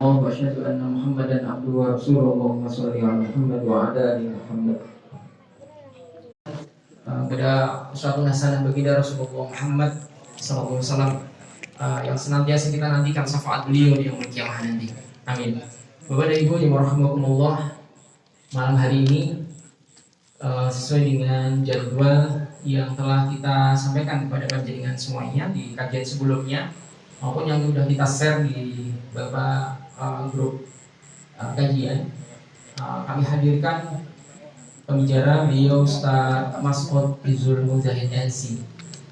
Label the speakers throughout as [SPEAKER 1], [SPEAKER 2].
[SPEAKER 1] وأشهد أن محمدا عبده ورسوله اللهم صل على محمد وعلى آل محمد. Pada suatu hasanah baginda Rasulullah Muhammad SAW, yang senantiasa kita nantikan syafaat beliau di yaumul kiamah nanti. Amin. Bapak dan Ibu yang rahimakumullah, malam hari ini sesuai dengan jadwal yang telah kita sampaikan kepada panjenengan semuanya di kajian sebelumnya maupun yang sudah kita share di beberapa grup kajian, kami hadirkan pembicara beliau Ustaz Mas'ud Izul Muzahid NC,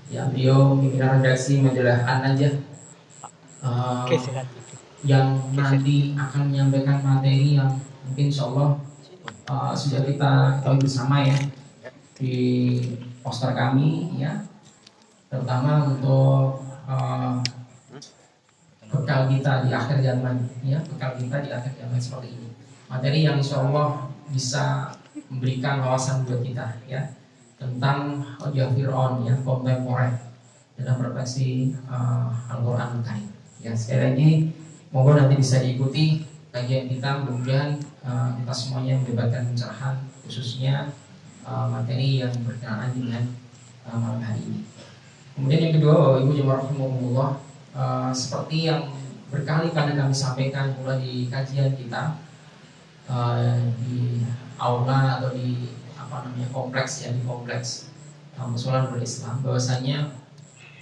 [SPEAKER 1] ya, beliau pimpinan redaksi majalah An-Najah, yang nanti akan menyampaikan materi yang mungkin insyaallah sudah kita tahu bersama ya di poster kami, ya, terutama untuk bekal kita di akhir zaman, ya, bekal kita di akhir zaman seperti ini. Materi yang insyaallah bisa memberikan wawasan buat kita, ya, tentang Hujjah Fir'aun, ya, kontemporer dalam refleksi Al-Quran Karim. Ya, sekali lagi mohon nanti bisa diikuti kajian kita, mudah-mudahan kita semuanya mendapatkan pencerahan khususnya materi yang berkenaan dengan malam hari ini. Kemudian yang kedua, Bapak Ibu jemaah rahimakumullah, seperti yang berkali-kali kami sampaikan mulai di kajian kita di aula atau di kompleks, ya, di kompleks Musyola Nurul Islam, bahwasanya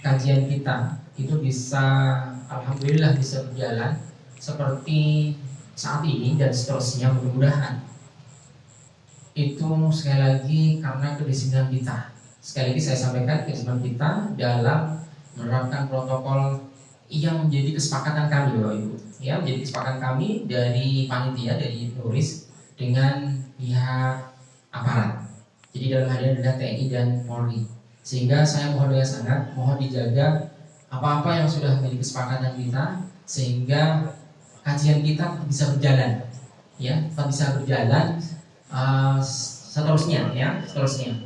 [SPEAKER 1] kajian kita itu bisa alhamdulillah bisa berjalan seperti saat ini dan seterusnya, mudah-mudahan itu sekali lagi karena kedisiplinan kita. Sekali lagi saya sampaikan kedisiplinan kita dalam menerapkan protokol yang menjadi kesepakatan kami, Bapak Ibu, ya, menjadi kesepakatan kami dari panitia, dari turis dengan pihak aparat. Jadi dalam hal ini adalah TNI dan Polri. Sehingga saya mohon dengan sangat mohon dijaga apa-apa yang sudah menjadi kesepakatan kita sehingga kajian kita bisa berjalan, ya, tetap bisa berjalan seterusnya, ya, seterusnya.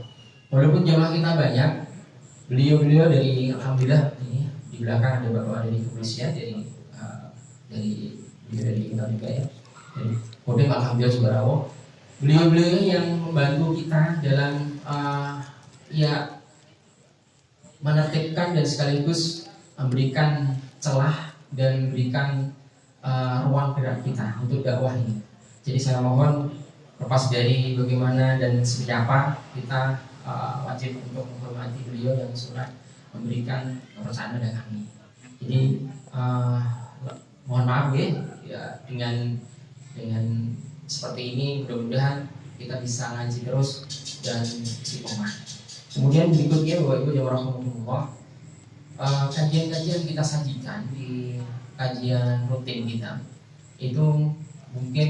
[SPEAKER 1] Walaupun jamaah kita banyak, beliau-beliau dari alhamdulillah ini di belakang ada bapak dari kepolisian, dari kita juga, ya, dari Kodam alhamdulillah Subarawo. Beliau-beliau yang membantu kita dalam ya menertibkan dan sekaligus memberikan celah dan memberikan ruang gerak kita untuk dakwah ini. Jadi saya mohon lepas dari bagaimana dan seperti apa, kita wajib untuk menghormati beliau yang sudah memberikan kepercayaan pada kami. Jadi mohon maaf ya dengan seperti ini, mudah-mudahan kita bisa ngaji terus dan istiqomah. Kemudian berikutnya Bapak Ibu yang rahimahumullah, kajian-kajian kita sajikan di kajian rutin kita itu mungkin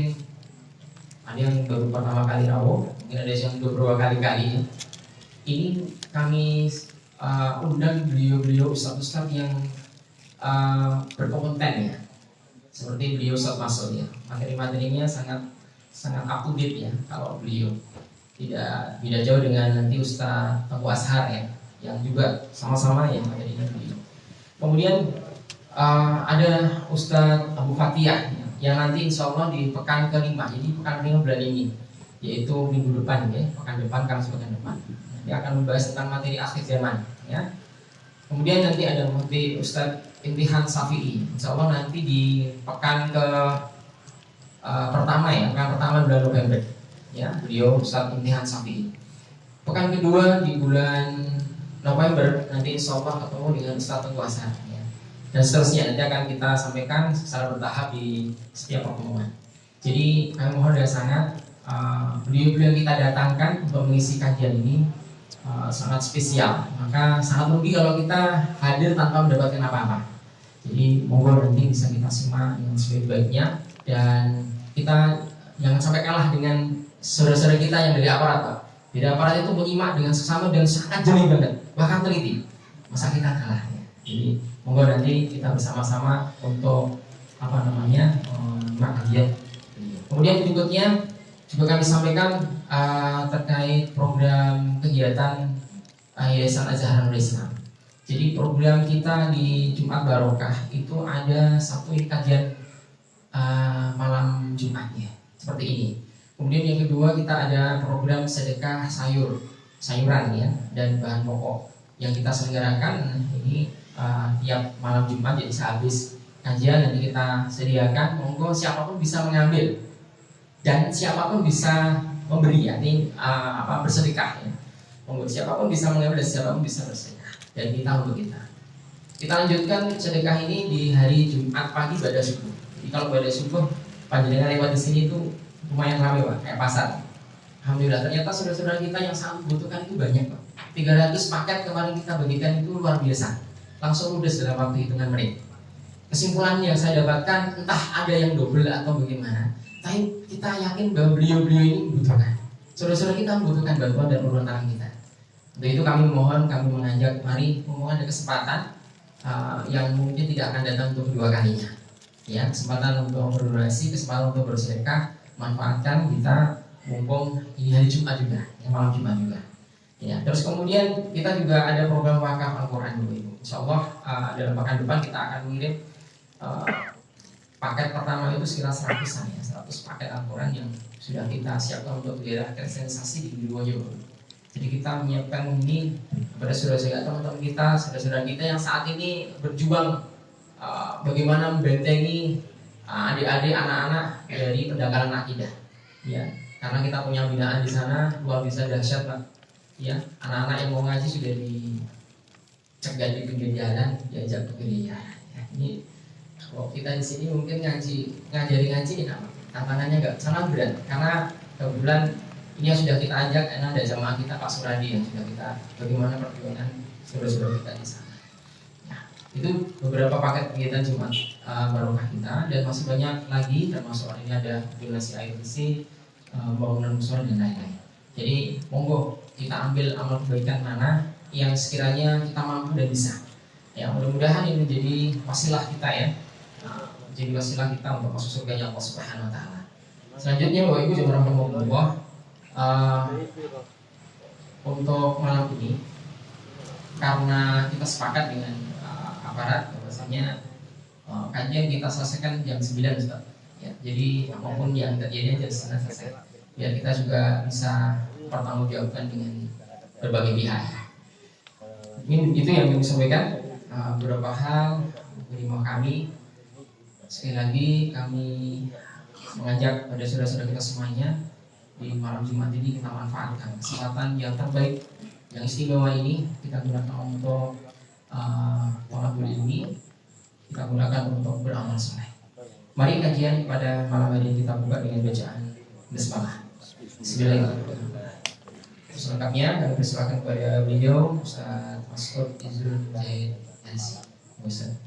[SPEAKER 1] ada yang baru pertama kali rawuh, mungkin ada yang beberapa kali-kali. Ini kami undang beliau-beliau ustaz-ustaz yang berkompeten, ya, seperti beliau Ustaz Mas'ud, ya, materi-materinya sangat up to date, ya. Kalau beliau tidak jauh dengan nanti Ustaz Tengku Ashar, ya, yang juga sama-sama, ya, materinya beliau. Kemudian ada Ustaz Abu Fatihah, ya, yang nanti insya Allah di pekan kelima, jadi pekan kelima bulan ini, yaitu minggu depan, ya, pekan depan, Kamis pekan depan, dia akan membahas tentang materi akhir zaman, ya. Kemudian nanti ada Ustaz Imtihan Syafi'i, insya Allah nanti di pekan pertama, ya, pekan pertama bulan November, ya, beliau Ustaz Imtihan Syafi'i. Pekan kedua di bulan November nanti insya Allah ketemu dengan Ustaz Tengku Ashar, ya, dan seterusnya nanti akan kita sampaikan secara bertahap di setiap pertemuan. Jadi kami mohon dengan sangat beliau-beliau kita datangkan untuk mengisi kajian ini sangat spesial, maka sangat rugi kalau kita hadir tanpa mendapatkan apa-apa. Jadi monggo nanti bisa kita simak yang sebaik-baiknya, dan kita jangan sampai kalah dengan saudara-saudara kita yang dari aparat, Pak. Dari aparat itu menyimak dengan sesama dan sangat jeli banget, bahkan teliti. Masa kita kalah, ya. Jadi monggo nanti kita bersama-sama untuk menyimak kajian. Kemudian berikutnya juga kami sampaikan terkait program kegiatan Yayasan Az-Zahra Nurul Islam. Jadi program kita di Jumat Barokah itu ada satu kajian Jumatnya seperti ini. Kemudian yang kedua kita ada program sedekah sayuran ya dan bahan pokok yang kita selenggarakan ini tiap malam Jumat. Jadi sehabis kajian nanti kita sediakan, monggo siapapun bisa mengambil dan siapapun bisa memberi, yakni bersedekah ya. Monggo siapapun bisa mengambil dan siapapun bisa bersedekah dan kita untuk kita. Kita lanjutkan sedekah ini di hari Jumat pagi pada subuh. Jadi kalau pada subuh panjenengan lewat di sini itu lumayan ramai Pak, kayak pasar. Alhamdulillah ternyata saudara-saudara kita yang sangat membutuhkan itu banyak Pak. 300 paket kemarin kita bagikan itu luar biasa. Langsung ludes dalam waktu hitungan menit. Kesimpulan yang saya dapatkan entah ada yang double atau bagaimana, tapi kita yakin bahwa beliau-beliau ini membutuhkan. Saudara-saudara kita membutuhkan bantuan dan uluran tangan kita. Untuk itu kami mengajak, mari memohon ada kesempatan yang mungkin tidak akan datang untuk kedua kalinya. Ya, kesempatan untuk berdonasi, kesempatan untuk bersedekah, manfaatkan kita mumpung ini hari Jumat juga, ya, malam Jumat juga. Ya, terus kemudian kita juga ada program wakaf Al-Quran dulu Ibu. Insya Allah dalam pekan depan kita akan mengirim paket pertama itu sekitar 100-an ya, 100 paket Al-Quran yang sudah kita siapkan untuk daerah kristenisasi di Wirwojo. Jadi kita menyiapkan ini kepada saudara-saudara teman-teman kita, saudara-saudara kita yang saat ini berjuang bagaimana membentengi adik-adik anak-anak dari pendangkalan akidah. Ya, karena kita punya binaan di sana luar biasa dahsyat Pak. Ya, anak-anak yang mau ngaji sudah dicegah di pinggir jalan, diajak ke gereja. Ya, ini kalau kita di sini mungkin ngajari ngaji ya, tantangannya nggak sangat berat karena kebetulan ini yang sudah kita ajak, karena ada jamaah kita Pak Suradi yang sudah kita bagaimana perjuangan saudara-saudara kita di sana. Nah, itu beberapa paket kegiatan Jumat barokah kita dan masih banyak lagi, termasuk ini ada donasi air bersih, bangunan musola dan lain-lain. Jadi monggo kita ambil amal kebaikan mana yang sekiranya kita mampu dan bisa. Ya, mudah-mudahan ini menjadi wasilah kita ya, menjadi wasilah kita untuk masuk surganya Allah Subhanahu Wa Taala. Selanjutnya Bapak Ibu jemaah rahimahumullah, untuk malam ini karena kita sepakat dengan aparat bahwasanya kajian kita selesaikan jam 9 Ustaz. Ya, jadi apapun yang terjadi jam 9 selesai. Biar kita juga bisa pertanggungjawabkan dengan berbagai pihak. Ini itu yang kami sampaikan, beberapa hal dari kami. Sekali lagi kami mengajak pada saudara-saudara kita semuanya di malam Jumat ini kita manfaatkan kesempatan yang terbaik, yang istimewa ini kita gunakan untuk thalabul ilmi, kita gunakan untuk beramal soleh. Mari kajian pada malam hari ini kita buka dengan bacaan basmalah. Bismillahirrahmanirrahim. Selengkapnya kami persilakan kepada beliau Ustaz Maskur Izul Zaid Yansi. Ustaz,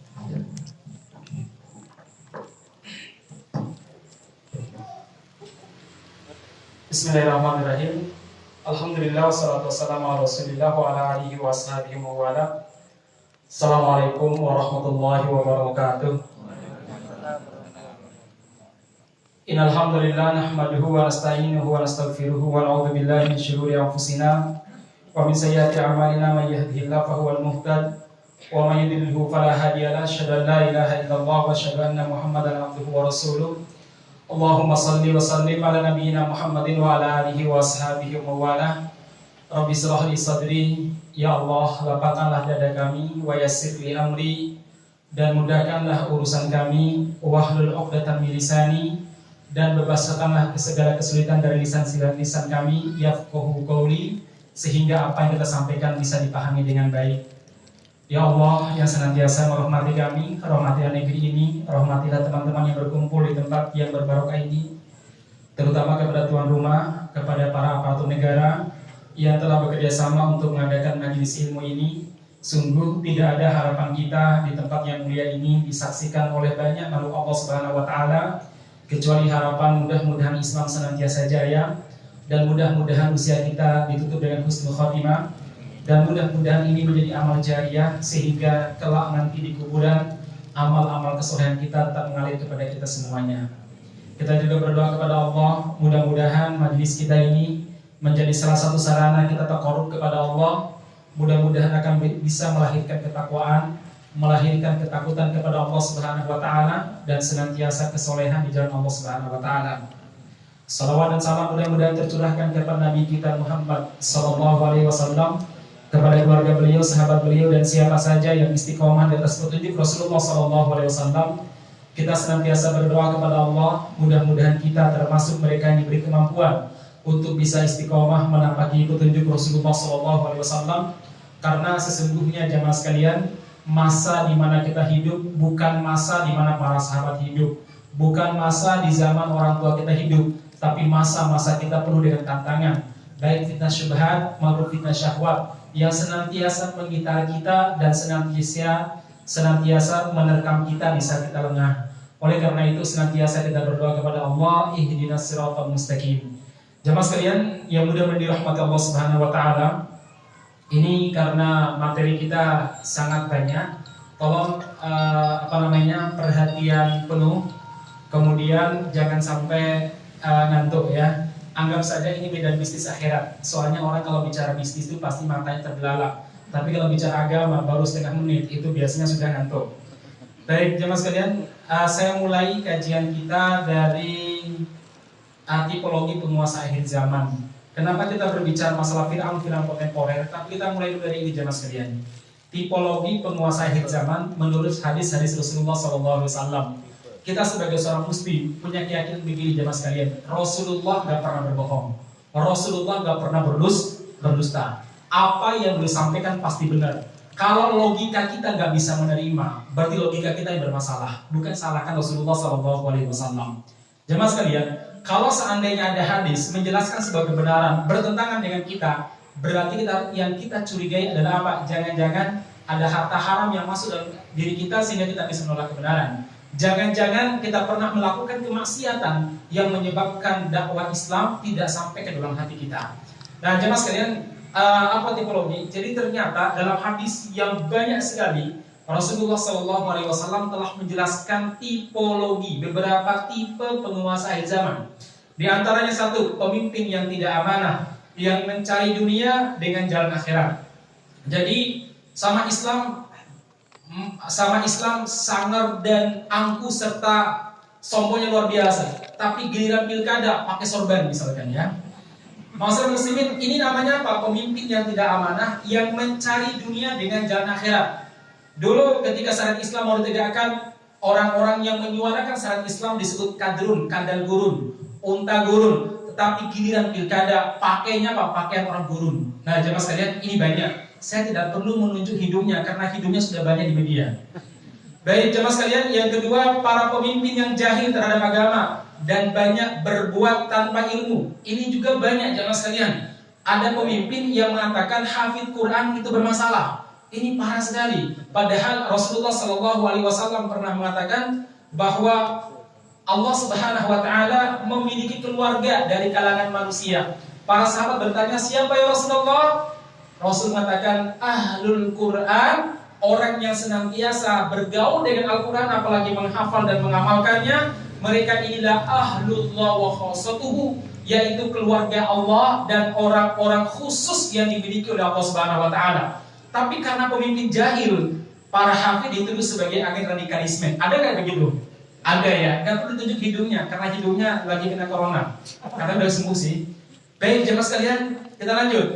[SPEAKER 2] Bismillahirrahmanirrahim. Alhamdulillah wassalatu wassalamu ala Rasulillah wa ala alihi wa ashabihi wa wala. Assalamualaikum warahmatullahi wabarakatuh. Innal hamdalillah nahmaduhu wa nasta'inuhu wa nastaghfiruhu wa na'udzu billahi min shururi anfusina wa min sayyiati a'malina may yahdihillahu fahuwal muhtad wa may yudlilhu fala hadiya lahu. Asyhadu an la ilaha illallah wa asyhadu anna Muhammadan abduhu wa rasuluh. Allahumma salli wa sallim ala nabiyyina Muhammadin wa ala alihi wa ashabihi wa wala. Rabbi shrah li sadri, ya Allah lapangkanlah dada kami, wa yassir li amri, dan mudahkanlah urusan kami, wahlul 'uqdatam min lisani, dan bebaskanlah segala kesulitan dari lisan kami, yafqahu qawli, sehingga apa yang kita sampaikan bisa dipahami dengan baik. Ya Allah yang senantiasa merahmati kami, rahmatilah negeri ini, rahmatilah teman-teman yang berkumpul di tempat yang berbarokah ini, terutama kepada tuan rumah, kepada para aparatur negara yang telah bekerja sama untuk mengadakan majelis ilmu ini. Sungguh tidak ada harapan kita di tempat yang mulia ini disaksikan oleh banyak makhluk Allah Subhanahu Wa Taala, kecuali harapan mudah-mudahan Islam senantiasa jaya, dan mudah-mudahan usia kita ditutup dengan husnul khotimah, dan mudah-mudahan ini menjadi amal jariah sehingga kelak nanti di kuburan amal-amal kesolehan kita tetap mengalir kepada kita semuanya. Kita juga berdoa kepada Allah, mudah-mudahan majelis kita ini menjadi salah satu sarana kita taqarrub kepada Allah. Mudah-mudahan akan bisa melahirkan ketakwaan, melahirkan ketakutan kepada Allah Subhanahu wa taala dan senantiasa kesolehan di jalan Allah Subhanahu wa taala. Salawat dan salam mudah-mudahan tercurahkan kepada Nabi kita Muhammad sallallahu alaihi wasallam, kepada keluarga beliau, sahabat beliau, dan siapa saja yang istiqomah di atas petunjuk Rasulullah sallallahu alaihi wasallam. Kita senantiasa berdoa kepada Allah, mudah-mudahan kita termasuk mereka yang diberi kemampuan untuk bisa istiqomah menapaki petunjuk Rasulullah sallallahu alaihi wasallam. Karena sesungguhnya jamaah sekalian, masa di mana kita hidup bukan masa di mana para sahabat hidup, bukan masa di zaman orang tua kita hidup, tapi masa-masa kita penuh dengan tantangan, baik fitnah syubhat maupun fitnah syahwat yang senantiasa menggitar kita dan senantiasa menerkam kita di saat kita lengah. Oleh karena itu senantiasa kita berdoa kepada Allah, ihdinas siratal mustaqim. Jamaah sekalian yang mudah-mudahan dirahmati Allah Subhanahu wa taala, ini karena materi kita sangat banyak, tolong perhatian penuh, kemudian jangan sampai ngantuk ya. Anggap saja ini medan bisnis akhirat. Soalnya orang kalau bicara bisnis itu pasti matanya terbelalak. Tapi kalau bicara agama baru setengah menit itu biasanya sudah ngantuk. Baik jemaah sekalian, saya mulai kajian kita dari tipologi penguasa akhir zaman. Kenapa kita berbicara masalah Fir'aun kontemporer? Tapi kita mulai dulu dari ini jemaah sekalian. Tipologi penguasa akhir zaman menurut hadis-hadis Rasulullah SAW. Kita sebagai seorang muslim punya keyakinan begini jemaah sekalian. Rasulullah gak pernah berbohong. Rasulullah gak pernah berdusta. Apa yang beliau sampaikan pasti benar. Kalau logika kita nggak bisa menerima, berarti logika kita yang bermasalah. Bukan salahkan Rasulullah SAW. Jemaah sekalian, kalau seandainya ada hadis menjelaskan sebuah kebenaran bertentangan dengan kita, berarti yang kita curigai adalah apa? Jangan-jangan ada harta haram yang masuk dalam diri kita sehingga kita bisa menolak kebenaran. Jangan-jangan kita pernah melakukan kemaksiatan yang menyebabkan dakwah Islam tidak sampai ke dalam hati kita. Nah, jemaah sekalian, apa tipologi? Jadi ternyata dalam hadis yang banyak sekali Rasulullah SAW telah menjelaskan tipologi, beberapa tipe penguasa akhir zaman. Di antaranya satu, pemimpin yang tidak amanah, yang mencari dunia dengan jalan akhirat. Jadi sama Islam sangar dan angkuh serta sombongnya luar biasa. Tapi giliran pilkada pakai sorban misalkan ya. Masyarakat muslimin, ini namanya apa? Pemimpin yang tidak amanah, yang mencari dunia dengan jalan akhirat. Dulu ketika syariat Islam mau ditegakkan, orang-orang yang menyuarakan syariat Islam disebut kadrun, kandal gurun, unta gurun. Tetapi giliran pilkada pakainya apa? Pakaian orang gurun. Nah jemaah sekalian, ini banyak. Saya tidak perlu menunjuk hidungnya karena hidungnya sudah banyak di media. Baik jemaah sekalian, yang kedua, para pemimpin yang jahil terhadap agama dan banyak berbuat tanpa ilmu. Ini juga banyak jemaah sekalian. Ada pemimpin yang mengatakan hafid Quran itu bermasalah. Ini parah sekali. Padahal Rasulullah SAW pernah mengatakan bahwa Allah Subhanahu wa taala memiliki keluarga dari kalangan manusia. Para sahabat bertanya, siapa ya Rasulullah? Rasul mengatakan ahlul Quran, orang yang senantiasa bergaul dengan Al-Quran, apalagi menghafal dan mengamalkannya. Mereka inilah ahlullah wa khassatuhu, yaitu keluarga Allah dan orang-orang khusus yang dimiliki oleh Allah Subhanahu wa taala. Tapi karena pemimpin jahil, para hafid dituduh sebagai agen radikalisme. Ada nggak begitu? Ada ya. Nggak perlu tunjuk hidungnya karena hidungnya lagi kena corona. Karena udah sembuh sih. Baik jemaah sekalian, kita lanjut.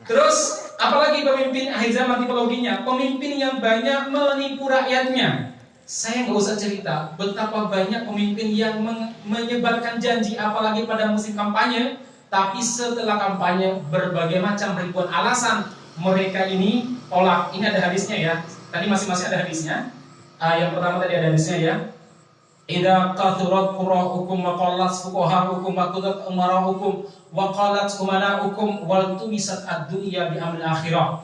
[SPEAKER 2] Terus apalagi pemimpin akhir zaman tipologinya? Pemimpin yang banyak menipu rakyatnya. Saya nggak usah cerita betapa banyak pemimpin yang menyebarkan janji apalagi pada musim kampanye, tapi setelah kampanye berbagai macam ribuan alasan mereka ini tolak. Ini ada hadisnya ya. Tadi masing-masing ada hadisnya. Yang pertama tadi ada hadisnya ya. Idza kathurat qura'ukum wa qallat fuqaha'ukum wa qudat umara'ukum wa qallat umana'ukum wal tumisat ad-dunya bi amril akhirah.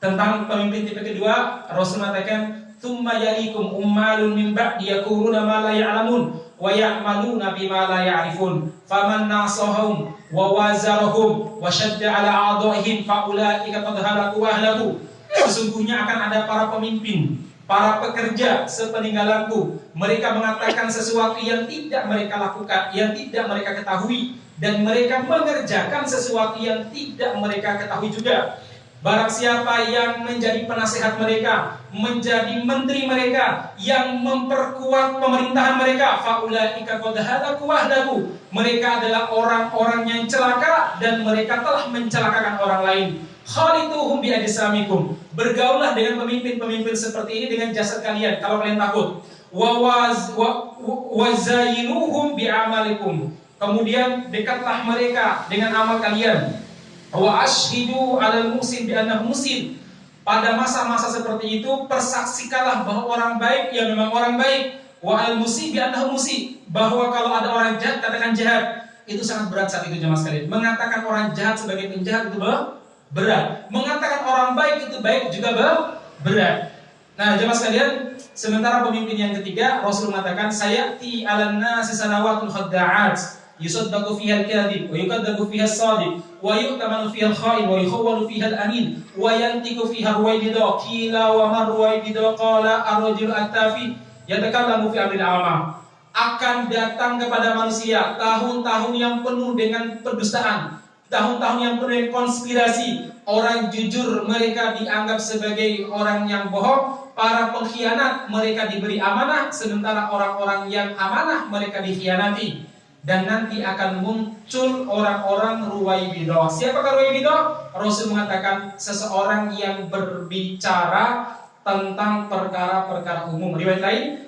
[SPEAKER 2] Tentang pemimpin tipe kedua, Rasul mengatakan thumma yalikum ummalun min ba'di yaquluna ma la ya'lamun wa ya'maluna bima la ya'rifun faman nasahum wa wazarahum wa shadda ala a'dha'ihim fa ulaika qad halaku wa ahlaku. Sesungguhnya akan ada para pemimpin, para pekerja sepeninggalanku, mereka mengatakan sesuatu yang tidak mereka lakukan, yang tidak mereka ketahui, dan mereka mengerjakan sesuatu yang tidak mereka ketahui juga. Barang siapa yang menjadi penasehat mereka, menjadi menteri mereka, yang memperkuat pemerintahan mereka, faulaika qad halaku wahdahu. Mereka adalah orang-orang yang celaka dan mereka telah mencelakakan orang lain. Khalituhum bi ajsamikum. Bergaullah dengan pemimpin-pemimpin seperti ini dengan jasad kalian kalau kalian takut. Wazayinuhum bi amalikum. Kemudian dekatlah mereka dengan amal kalian. Wa ashhidu 'alal muhsin bi annahu muhsin. Pada masa-masa seperti itu persaksikanlah bahwa orang baik ya memang orang baik. Wa al musi bi annahu musi. Bahwa kalau ada orang jahat katakan jahat. Itu sangat berat saat itu jemaah sekalian. Mengatakan orang jahat sebagai penjahat itu berat. Mengatakan orang baik itu baik juga berat. Nah, jemaah sekalian, sementara pemimpin yang ketiga Rasul mengatakan sayati 'alan nasi sanawatun khadda'at. Yusaddaqu fiha al-kadhib wa yukadzzabu fiha as-sadiq wa yu'tamanu fiha al-kha'in wa yukhawwalu fiha al-amin wa yantiqu fiha ar-ruwaybida qila wa man ruwaybida qala ar-rajul at-tafi yatakallamu fi amril 'amah. Akan datang kepada manusia tahun-tahun yang penuh dengan pendustaan, tahun-tahun yang penuh dengan konspirasi. Orang jujur mereka dianggap sebagai orang yang bohong, para pengkhianat mereka diberi amanah, sementara orang-orang yang amanah mereka dikhianati. Dan nanti akan muncul orang-orang ruwaibidah. Siapakah ruwaibidah? Rasul mengatakan seseorang yang berbicara tentang perkara-perkara umum. Riwayat lain,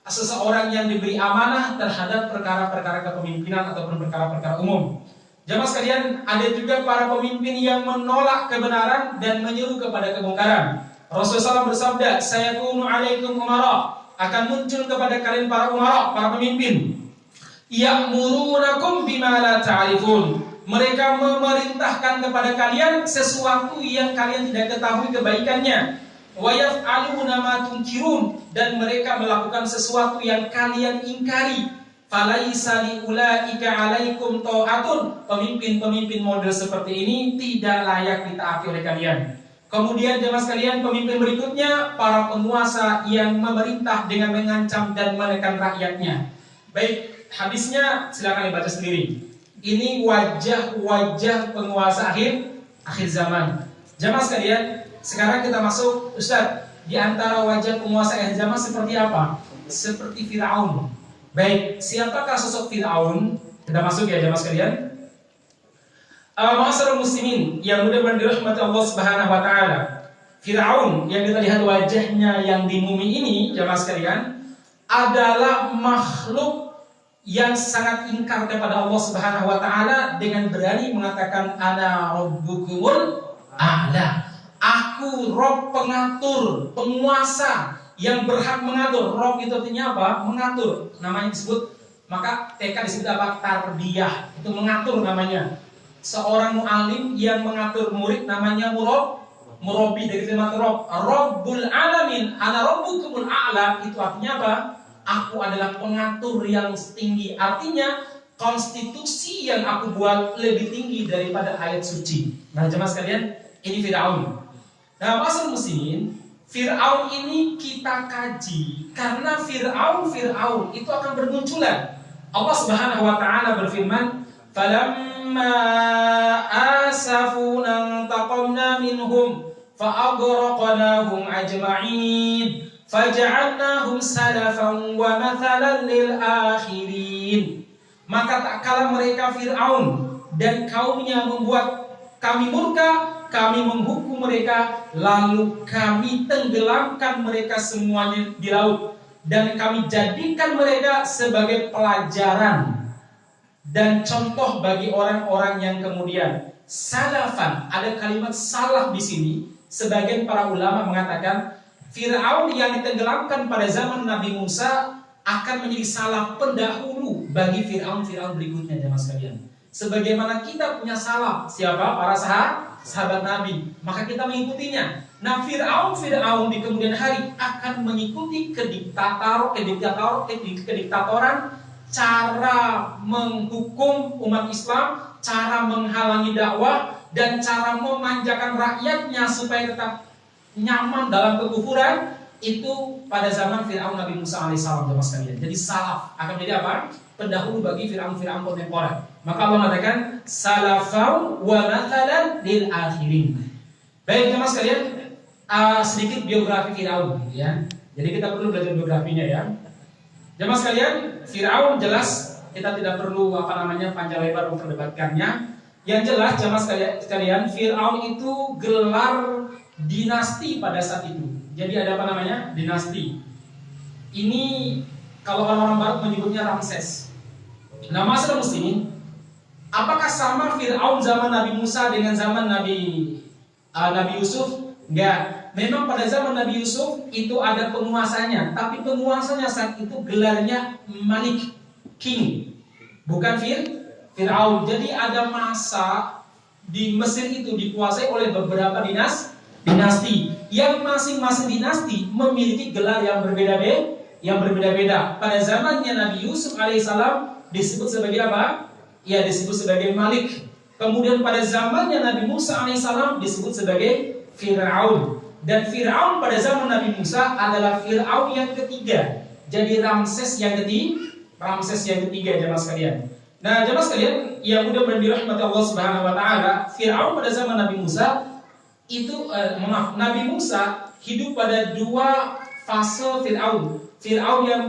[SPEAKER 2] seseorang yang diberi amanah terhadap perkara-perkara kepemimpinan ataupun perkara-perkara umum. Jamaah sekalian, ada juga para pemimpin yang menolak kebenaran dan menyeru kepada kemungkaran. Rasulullah SAW bersabda, sayakunu alaikum umara, akan muncul kepada kalian para umara, para pemimpin. Ya'murunakum bima la ta'rifun. Mereka memerintahkan kepada kalian sesuatu yang kalian tidak ketahui kebaikannya. Wa yaf'aluna ma tunkirun, dan mereka melakukan sesuatu yang kalian ingkari. Falaisa liulaika 'alaikum ta'atun. Pemimpin-pemimpin model seperti ini tidak layak ditaati oleh kalian. Kemudian jemaah sekalian, pemimpin berikutnya para penguasa yang memerintah dengan mengancam dan menekan rakyatnya. Baik, hadisnya silakan dibaca sendiri. Ini wajah-wajah penguasa akhir zaman. Jamaah sekalian, sekarang kita masuk, Ustaz, di antara wajah penguasa akhir zaman seperti apa? Seperti Firaun. Baik, siapakah sosok Firaun? Kita masuk ya jamaah sekalian. Ma'asyiral muslimin yang mudah-mudahan dirahmati Allah Subhanahu wa taala. Firaun yang kita lihat wajahnya yang di bumi ini jamaah sekalian adalah makhluk yang sangat ingkar kepada Allah Subhanahu wa taala dengan berani mengatakan ana rabbukumul a'la. Aku Rob pengatur, penguasa yang berhak mengatur. Rob itu artinya apa? Mengatur. Namanya disebut, maka TK disebut apa? Tarbiyah. Itu mengatur namanya. Seorang mu'alim yang mengatur murid namanya murabi dari kalimat Rob. Rabbul alamin, ana rabbukumul a'la. Itu artinya apa? Aku adalah pengatur yang tinggi. Artinya konstitusi yang aku buat lebih tinggi daripada ayat suci. Nah jemaah sekalian, ini Firaun. Nah maksud muslimin, Firaun ini kita kaji karena Firaun itu akan bermunculan. Allah Subhanahu wa taala berfirman, "Falamma asafuna taqamna minhum fa'aghraqnahum ajma'in." Faja'alnahum salafan wa mathalan lil akhirin. Maka tak kala mereka Firaun dan kaumnya membuat kami murka, kami menghukum mereka, lalu kami tenggelamkan mereka semuanya di laut, dan kami jadikan mereka sebagai pelajaran dan contoh bagi orang-orang yang kemudian salafan. Ada kalimat salaf di sini. Sebagian para ulama mengatakan Firaun yang ditenggelamkan pada zaman Nabi Musa akan menjadi salaf pendahulu bagi Firaun-Firaun berikutnya jemaah sekalian. Sebagaimana kita punya salaf, siapa? Para sahabat Nabi, maka kita mengikutinya. Nah, Firaun di kemudian hari akan mengikuti kediktatoran, cara menghukum umat Islam, cara menghalangi dakwah, dan cara memanjakan rakyatnya supaya tetap nyaman dalam kekufuran. Itu pada zaman Firaun Nabi Musa alaihissalam jemaah sekalian. Jadi salaf akan menjadi apa? Pendahulu bagi Firaun-Firaun kontemporer. Maka Allah mengatakan salafau wa mathalan lil akhirin. Baik jemaah sekalian, sedikit biografi Firaun ya. Jadi kita perlu belajar biografinya ya. Jemaah sekalian, Firaun jelas kita tidak perlu panjang lebar memperdebatkannya. Yang jelas jemaah sekalian, Firaun itu gelar dinasti pada saat itu. Jadi ada dinasti. Ini kalau orang-orang barat menyebutnya Ramses. Nah, masalah muslimin, apakah sama Firaun zaman Nabi Musa dengan zaman Nabi Yusuf? Enggak. Memang pada zaman Nabi Yusuf itu ada penguasanya, tapi penguasanya saat itu gelarnya Malik, King, bukan Firaun. Jadi ada masa di Mesir itu dikuasai oleh beberapa dinasti yang masing-masing dinasti memiliki gelar yang berbeda-beda. Pada zamannya Nabi Yusuf alaihissalam disebut sebagai apa? Ya, disebut sebagai Malik. Kemudian pada zamannya Nabi Musa alaihissalam disebut sebagai Firaun. Dan Firaun pada zaman Nabi Musa adalah Firaun yang ketiga. Jadi Ramses yang ketiga jemaah sekalian. Nah, jemaah sekalian yang mudah dirahmati Allah Subhanahu wa taala, Firaun pada zaman Nabi Musa itu Nabi Musa hidup pada dua fase Firaun. Firaun yang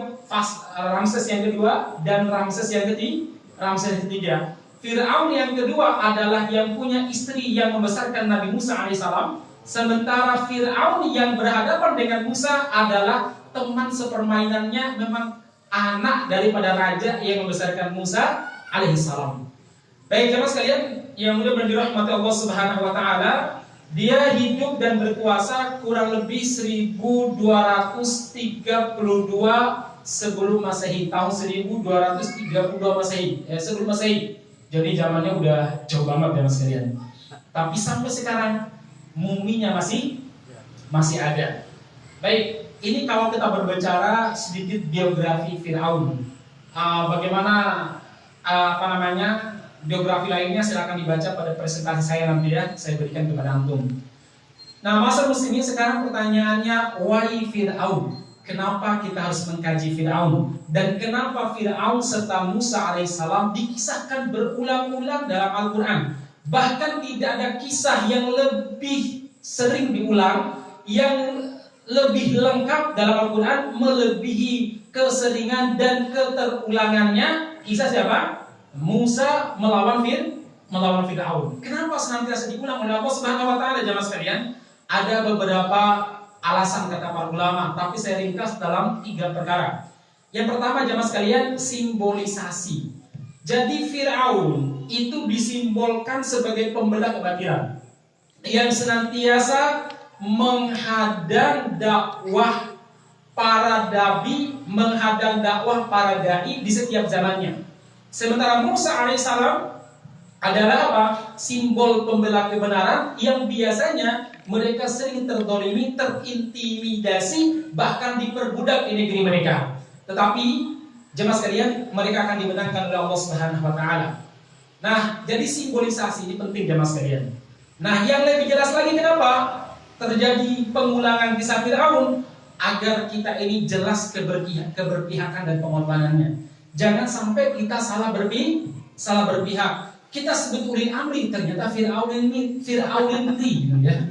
[SPEAKER 2] Ramses yang kedua dan Ramses yang ketiga. Firaun yang kedua adalah yang punya istri yang membesarkan Nabi Musa alaihissalam. Sementara Firaun yang berhadapan dengan Musa adalah teman sepermainannya, memang anak daripada raja yang membesarkan Musa alaihissalam. Baik jemaah sekalian yang mudah dirahmati Allah Subhanahu wa taala, dia hidup dan berkuasa kurang lebih 1232 sebelum Masehi, tahun 1232 Masehi, sebelum Masehi. Jadi zamannya udah jauh banget jemaah sekalian. Tapi sampai sekarang muminya masih ada. Baik, ini kalau kita berbicara sedikit biografi Firaun. Bagaimana biografi lainnya silakan dibaca pada presentasi saya nanti ya, saya berikan kepada antum. Nah, masalah muslimin sekarang pertanyaannya, why Firaun? Kenapa kita harus mengkaji Firaun? Dan kenapa Firaun serta Musa alaihissalam dikisahkan berulang-ulang dalam Al-Quran? Bahkan tidak ada kisah yang lebih sering diulang, yang lebih lengkap dalam Al-Quran, melebihi keseringan dan keterulangannya kisah siapa? Musa melawan Firaun. Kenapa senantiasa diulang oleh Allah Subhanahu wa taala jemaah sekalian? Ada beberapa alasan kata para ulama, tapi saya ringkas dalam 3 perkara. Yang pertama jemaah sekalian, simbolisasi. Jadi Firaun itu disimbolkan sebagai pembela kebatilan yang senantiasa menghadang dakwah para nabi, menghadang dakwah para dai di setiap zamannya. Sementara Musa alaihissalam adalah apa? Simbol pembela kebenaran yang biasanya mereka sering terdolimi, terintimidasi, bahkan diperbudak di negeri mereka. Tetapi jemaah sekalian, mereka akan dimenangkan oleh Allah Subhanahu wa taala. Nah, jadi simbolisasi ini penting jemaah sekalian. Nah, yang lebih jelas lagi kenapa terjadi pengulangan kisah Firaun, agar kita ini jelas keberpihakan dan pengorbanannya. Jangan sampai kita salah berpihak. Kita sebut ulil amri, ternyata Fir'auninti ya.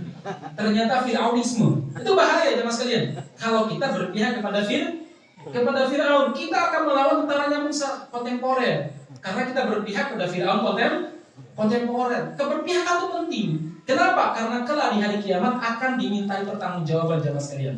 [SPEAKER 2] Ternyata Fir'aunisme. Itu bahaya jemaah sekalian. Kalau kita berpihak kepada Fir'aun, kita akan melawan tentaranya Musa kontemporer. Karena kita berpihak pada Fir'aun kontemporer. Keberpihakan itu penting. Kenapa? Karena kelak di hari kiamat akan dimintai pertanggungjawaban jemaah sekalian.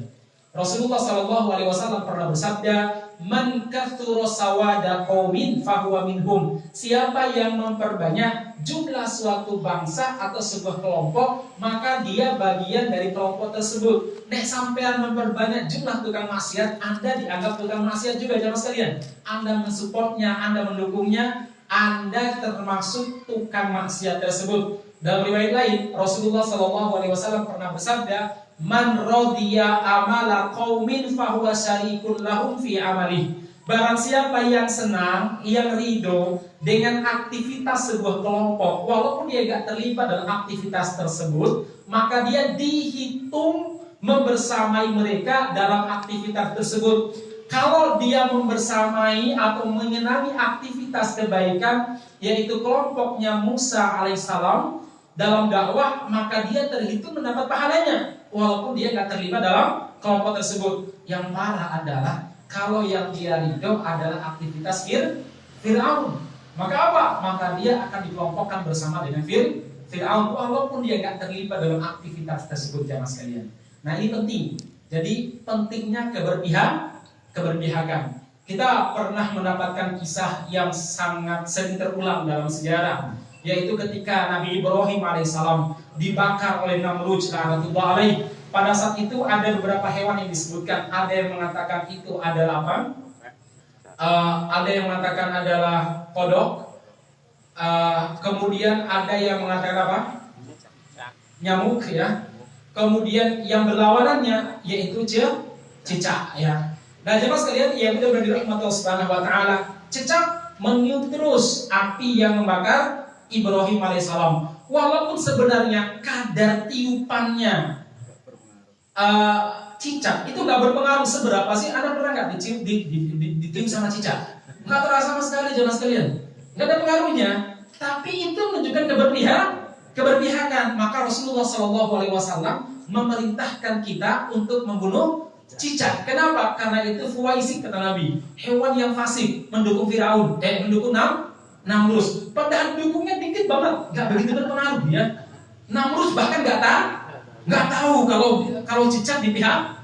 [SPEAKER 2] Rasulullah SAW pernah bersabda, "Man kathura sawada qaumin fahuwa minhum." Siapa yang memperbanyak jumlah suatu bangsa atau sebuah kelompok, maka dia bagian dari kelompok tersebut. Nek sampean memperbanyak jumlah tukang maksiat, Anda dianggap tukang maksiat juga jemaah sekalian. Anda mensupportnya, Anda mendukungnya, Anda termasuk tukang maksiat tersebut. Dalam riwayat lain, Rasulullah SAW pernah bersabda, "Man radiya amala qaumin fahuwa syarikun lahum fi amalih." Barang siapa yang senang, yang ridho dengan aktivitas sebuah kelompok, walaupun dia tidak terlibat dalam aktivitas tersebut, maka dia dihitung membersamai mereka dalam aktivitas tersebut. Kalau dia membersamai atau menyenangi aktivitas kebaikan, yaitu kelompoknya Musa alaihissalam, dalam dakwah, maka dia terhitung mendapat pahalanya walaupun dia nggak terlibat dalam kelompok tersebut. Yang parah adalah kalau yang dia ridho adalah aktivitas Fir'aun. Maka apa? Maka dia akan dikelompokkan bersama dengan Fir'aun walaupun dia nggak terlibat dalam aktivitas tersebut, jamaah sekalian. Nah, ini penting. Jadi pentingnya keberpihakan. Kita pernah mendapatkan kisah yang sangat sering terulang dalam sejarah, yaitu ketika Nabi Ibrahim alaihissalam dibakar oleh Namrud la'natullah alaih. Pada saat itu ada beberapa hewan yang disebutkan. Ada yang mengatakan itu adalah apa? Ada yang mengatakan adalah kodok. Kemudian ada yang mengatakan apa? Nyamuk, ya. Kemudian yang berlawanannya yaitu cicak, ya. Nah, jemaah sekalian, ya mudah-mudahan dirahmati Allah Subhanahu wa taala, cicak meniup terus api yang membakar Ibrahim alaihissalam. Walaupun sebenarnya kadar tiupannya cicak itu nggak berpengaruh seberapa sih. Anda pernah nggak ditiup sama cicak? Nggak terasa sama sekali, jemaah sekalian. Nggak ada pengaruhnya. Tapi itu menunjukkan keberpihakan. Maka Rasulullah SAW memerintahkan kita untuk membunuh cicak. Kenapa? Karena itu fuwaisik, kata Nabi, hewan yang fasik, mendukung Firaun, mendukung Namrud. Padahal dukungnya dikit banget, nggak begitu berpengaruh, ya. Namrud bahkan nggak tahu kalau cicak di pihak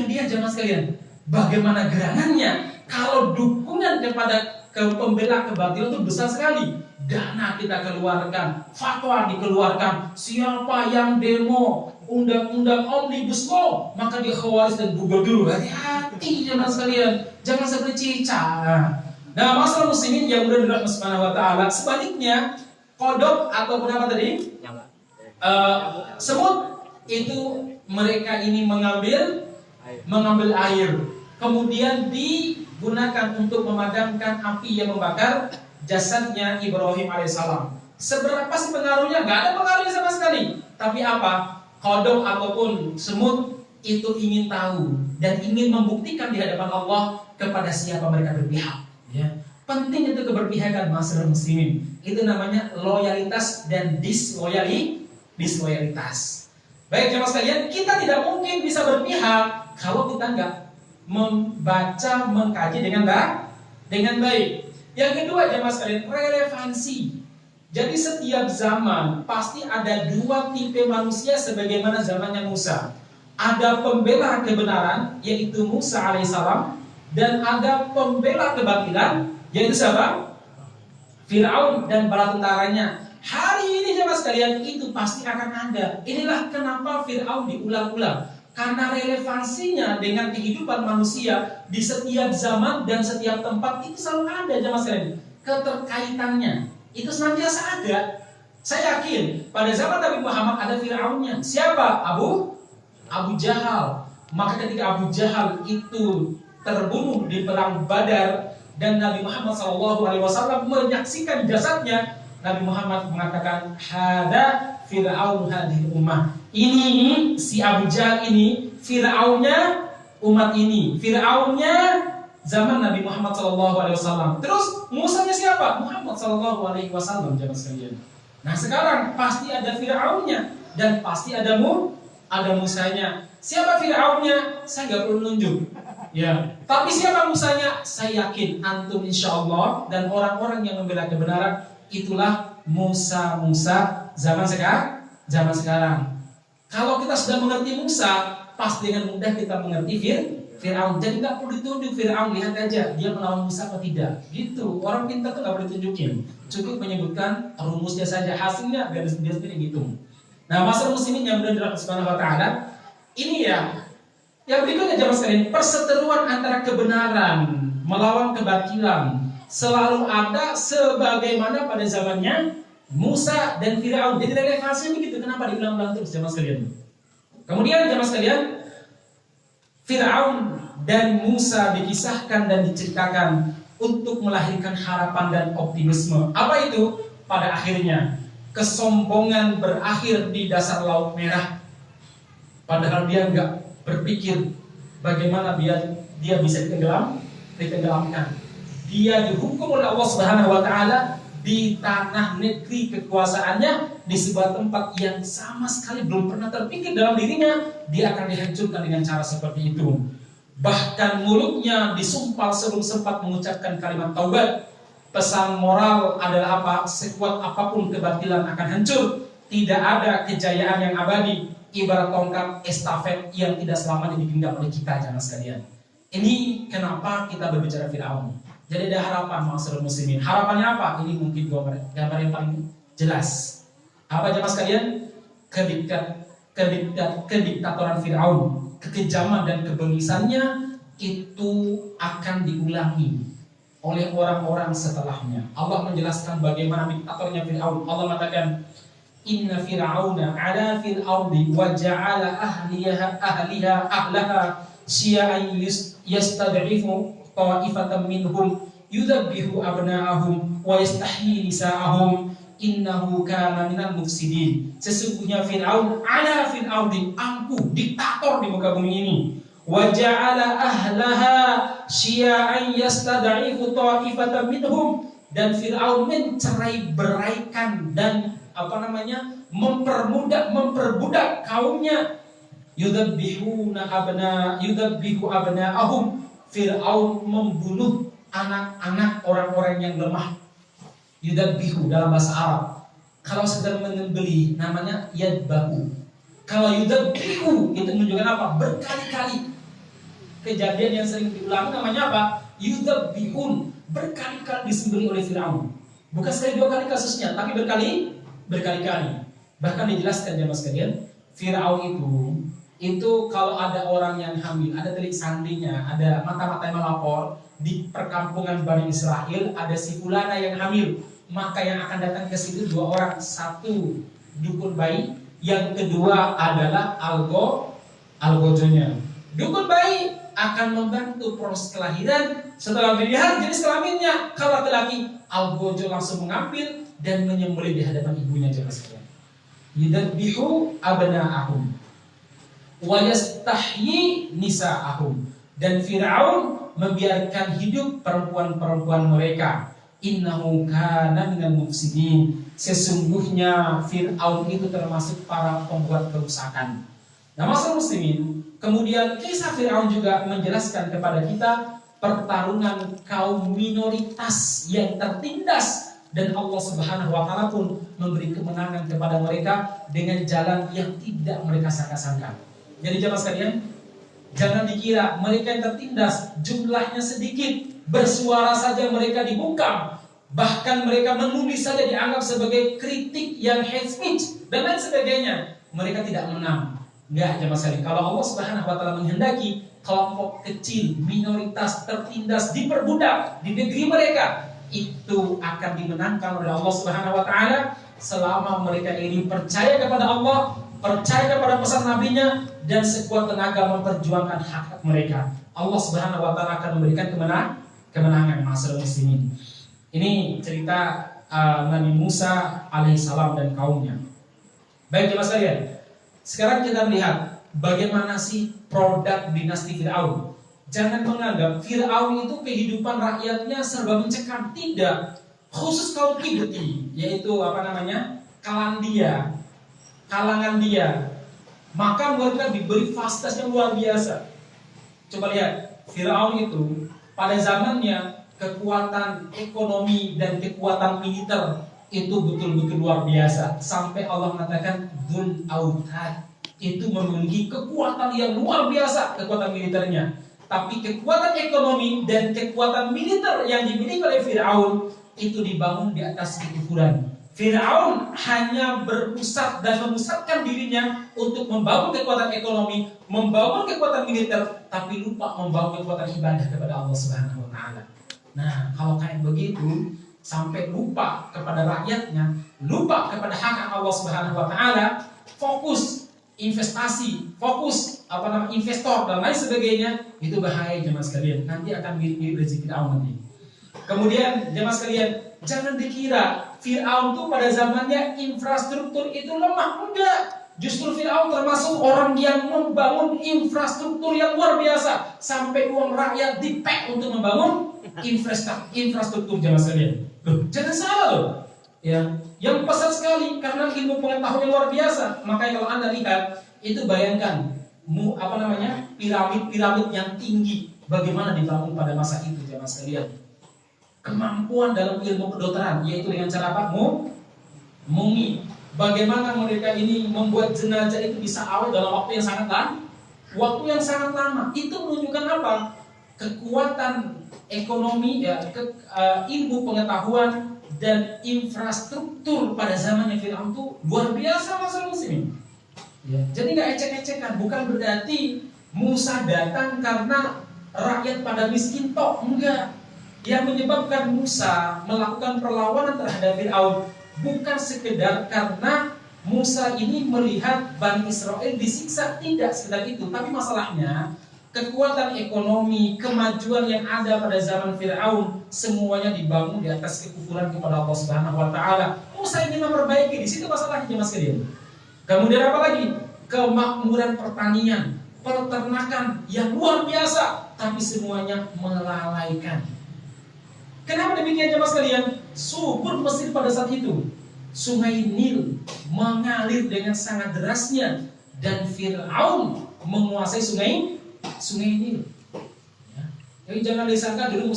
[SPEAKER 2] dia, jemaah sekalian. Bagaimana gerangannya kalau dukungan kepada pembela kebatilan itu besar sekali. Dana kita keluarkan, fatwa dikeluarkan, siapa yang demo undang-undang omnibus law maka dia khawaris dan bubar dulu. Hati-hati, jemaah sekalian, jangan seperti cicak. Nah, masalah muslimin yang udah dirahmati Subhanahu wa taala, sebaliknya kodok ataupun apa tadi? Semut itu mereka ini mengambil air, kemudian digunakan untuk memadamkan api yang membakar jasadnya Ibrahim alaihissalam. Seberapa sih pengaruhnya? Gak ada pengaruhnya sama sekali. Tapi apa? Kodok ataupun semut itu ingin tahu dan ingin membuktikan di hadapan Allah kepada siapa mereka berpihak. Ya. Penting itu keberpihakan masyarakat muslimin. Itu namanya loyalitas dan disloyalitas. Baik, jemaah sekalian, kita tidak mungkin bisa berpihak kalau kita nggak membaca, mengkaji dengan baik. Yang kedua, jemaah sekalian, relevansi. Jadi setiap zaman pasti ada dua tipe manusia sebagaimana zamannya Musa. Ada pembela kebenaran yaitu Musa alaihissalam, dan ada pembela kebatilan yaitu siapa? Fir'aun dan bala tentaranya. Hari ini jemaah sekalian itu pasti akan ada. Inilah kenapa Fir'aun diulang-ulang. Karena relevansinya dengan kehidupan manusia di setiap zaman dan setiap tempat itu selalu ada, jemaah sekalian. Keterkaitannya itu senantiasa ada. Saya yakin pada zaman Nabi Muhammad ada Fir'aunnya. Siapa? Abu Jahal. Maka ketika Abu Jahal itu terbunuh di perang Badar dan Nabi Muhammad SAW menyaksikan jasadnya, Nabi Muhammad mengatakan, "Hada Fir'aun hadhihi ummah." Ini si Abu Jahal ini Fir'aunnya umat ini, Fir'aunnya zaman Nabi Muhammad SAW. Terus Musanya siapa? Muhammad SAW, jemaah sekalian. Nah, sekarang pasti ada Fir'aunnya dan pasti ada Musanya. Siapa Fir'aunnya? Saya nggak perlu nunjuk. Ya, tapi siapa Musanya? Saya yakin antum insyaallah dan orang-orang yang membela kebenaran itulah Musa zaman sekarang. Kalau kita sudah mengerti Musa, pasti dengan mudah kita mengerti Fir'aun. Jadi nggak perlu ditunjuk Fir'aun, lihat aja dia melawan Musa atau tidak. Gitu. Orang pintar tuh nggak perlu ditunjukin, cukup menyebutkan rumusnya saja, hasilnya biar dia sendiri ngitung. Nah, masalah muslimin yang benar dirahmati Subhanahu wa taala, ini ya. Yang berikutnya jemaah sekalian, perseteruan antara kebenaran melawan kebatilan selalu ada sebagaimana pada zamannya Musa dan Fir'aun. Jadi relevansinya begitu. Kenapa diulang-ulang terus, jemaah sekalian? Kemudian jemaah sekalian, Fir'aun dan Musa dikisahkan dan diceritakan untuk melahirkan harapan dan optimisme. Apa itu? Pada akhirnya kesombongan berakhir di dasar Laut Merah. Padahal dia enggak berpikir bagaimana dia bisa ditenggelamkan. Dia dihukum oleh Allah Subhanahu wa taala di tanah negeri kekuasaannya, di sebuah tempat yang sama sekali belum pernah terpikir dalam dirinya, dia akan dihancurkan dengan cara seperti itu. Bahkan mulutnya disumpal sebelum sempat mengucapkan kalimat taubat. Pesan moral adalah apa? Sekuat apapun kebatilan akan hancur. Tidak ada kejayaan yang abadi, ibarat tongkat estafet yang tidak selamanya digenggam oleh kita, jamaah sekalian. Ini kenapa kita berbicara Fir'aun. Jadi ada harapan masyarakat muslimin. Harapannya apa? Ini mungkin gambar yang paling jelas. Apa jemaah sekalian? Kediktatoran Fir'aun, kekejaman dan kebengisannya itu akan diulangi oleh orang-orang setelahnya. Allah menjelaskan bagaimana diktatornya Fir'aun. Allah mengatakan, Inna Fir'auna ala fil ardi wa ja'ala ahlaha syia'an yastad'ifu ta'ifatan minhum yudabbihu abna'ahum wa yastahyi nisa'ahum innahu kana minal mufsidin. Sesungguhnya Fir'aun ala fil ardi, angkuh, diktator di muka bumi ini. Wa ja'ala ahlaha syia'an yastad'ifu ta'ifatan minhum, dan Fir'aun mencerai-beraikan dan memperbudak kaumnya. Yudabbihu abna'ahum, Fir'aun membunuh anak-anak orang-orang yang lemah. Yudabbihu dalam bahasa Arab, kalau sedang menyembelih namanya yadbahu. Kalau yudabbihu itu menunjukkan apa? Berkali-kali. Kejadian yang sering diulangi namanya apa? Yudabbihun, berkali-kali disembelih oleh Fir'aun. Bukan sekali dua kali kasusnya, tapi berkali-kali. Bahkan dijelaskan jemaah sekalian, Fir'aun itu kalau ada orang yang hamil, ada telik sandinya, ada mata-mata yang melapor di perkampungan Bani Israel, ada si fulana yang hamil, maka yang akan datang ke situ dua orang, satu dukun bayi, yang kedua adalah algojonya. Dukun bayi akan membantu proses kelahiran. Setelah dilihat jenis kelaminnya, kalau laki-laki, algojo langsung mengambil dan menyembelih di hadapan ibunya, jemaah sekalian. Yudabbihu abna'ahum wa yastahyi nisa'ahum, dan Fir'aun membiarkan hidup perempuan-perempuan mereka. Innahu kana minal mufsidin, sesungguhnya Fir'aun itu termasuk para pembuat kerusakan. Nah, masyarakat muslimin, kemudian kisah Fir'aun juga menjelaskan kepada kita pertarungan kaum minoritas yang tertindas, dan Allah Subhanahu wa taala pun memberi kemenangan kepada mereka dengan jalan yang tidak mereka sangka-sangka. Jadi jemaah sekalian, jangan dikira mereka yang tertindas jumlahnya sedikit, bersuara saja mereka dibungkam, bahkan mereka menulis saja dianggap sebagai kritik yang hate speech dan lain sebagainya. Mereka tidak menang. Enggak, jemaah sekalian. Kalau Allah Subhanahu wa taala menghendaki kelompok kecil, minoritas, tertindas, diperbudak di negeri mereka, itu akan dimenangkan oleh Allah Subhanahu wa taala selama mereka ini percaya kepada Allah, percaya kepada pesan nabinya, dan sekuat tenaga memperjuangkan hak mereka. Allah Subhanahu wa taala akan memberikan kemenangan masyarakat muslimin. Ini cerita Nabi Musa alaihissalam dan kaumnya. Baik jemaah sekalian, sekarang kita melihat bagaimana sih produk dinasti Fir'aun. Jangan menganggap Fir'aun itu kehidupan rakyatnya serba mencekam. Tidak. Khusus kaum Kibti, yaitu kalangan dia, maka mereka diberi fasilitas yang luar biasa. Coba lihat, Fir'aun itu pada zamannya kekuatan ekonomi dan kekuatan militer itu betul-betul luar biasa. Sampai Allah mengatakan Dzul Autad, itu memiliki kekuatan yang luar biasa, kekuatan militernya. Tapi kekuatan ekonomi dan kekuatan militer yang dimiliki oleh Fir'aun itu dibangun di atas kekufuran. Fir'aun hanya berpusat dan memusatkan dirinya untuk membangun kekuatan ekonomi, membangun kekuatan militer, tapi lupa membangun kekuatan ibadah kepada Allah Subhanahu wa taala. Nah, kalau kayak begitu sampai lupa kepada rakyatnya, lupa kepada hak Allah Subhanahu wa taala, fokus investasi, fokus investor dan lain sebagainya, itu bahaya jemaah sekalian. Nanti akan mirip-mirip rezeki Fir'aun nanti. Kemudian jemaah sekalian, jangan dikira Fir'aun itu pada zamannya infrastruktur itu lemah. Enggak. Justru Fir'aun termasuk orang yang membangun infrastruktur yang luar biasa, sampai uang rakyat dipakai untuk membangun infrastruktur jemaah sekalian. Loh, jangan salah loh. Ya, yang pesat sekali karena ilmu pengetahuan luar biasa. Makanya kalau Anda lihat, itu bayangkan piramid yang tinggi bagaimana dibangun pada masa itu, jemaah sekalian. Kemampuan dalam ilmu kedokteran, yaitu dengan cara apa? Mumi. Bagaimana mereka ini membuat jenazah itu bisa awet dalam waktu yang sangat lama. Itu menunjukkan apa? Kekuatan ekonomi, ya, ilmu pengetahuan dan infrastruktur pada zamannya Fir'aun itu luar biasa, masalah muslimin. Ya, jadi nggak ecek-ecekan. Bukan berarti Musa datang karena rakyat pada miskin tok, enggak. Yang menyebabkan Musa melakukan perlawanan terhadap Fir'aun bukan sekedar karena Musa ini melihat Bani Israel disiksa, tidak sekedar itu. Tapi masalahnya kekuatan ekonomi, kemajuan yang ada pada zaman Fir'aun semuanya dibangun di atas kekufuran kepada Allah Subhanahu wa taala. Musa ingin memperbaiki, di situ masalahnya, jemaah sekalian. Kemudian apa lagi? Kemakmuran pertanian, peternakan yang luar biasa, tapi semuanya melalaikan. Kenapa demikian, jemaah sekalian? Subur Mesir pada saat itu, Sungai Nil mengalir dengan sangat derasnya, dan Fir'aun menguasai sungai Nil. Ya. Jadi jangan disangka dulu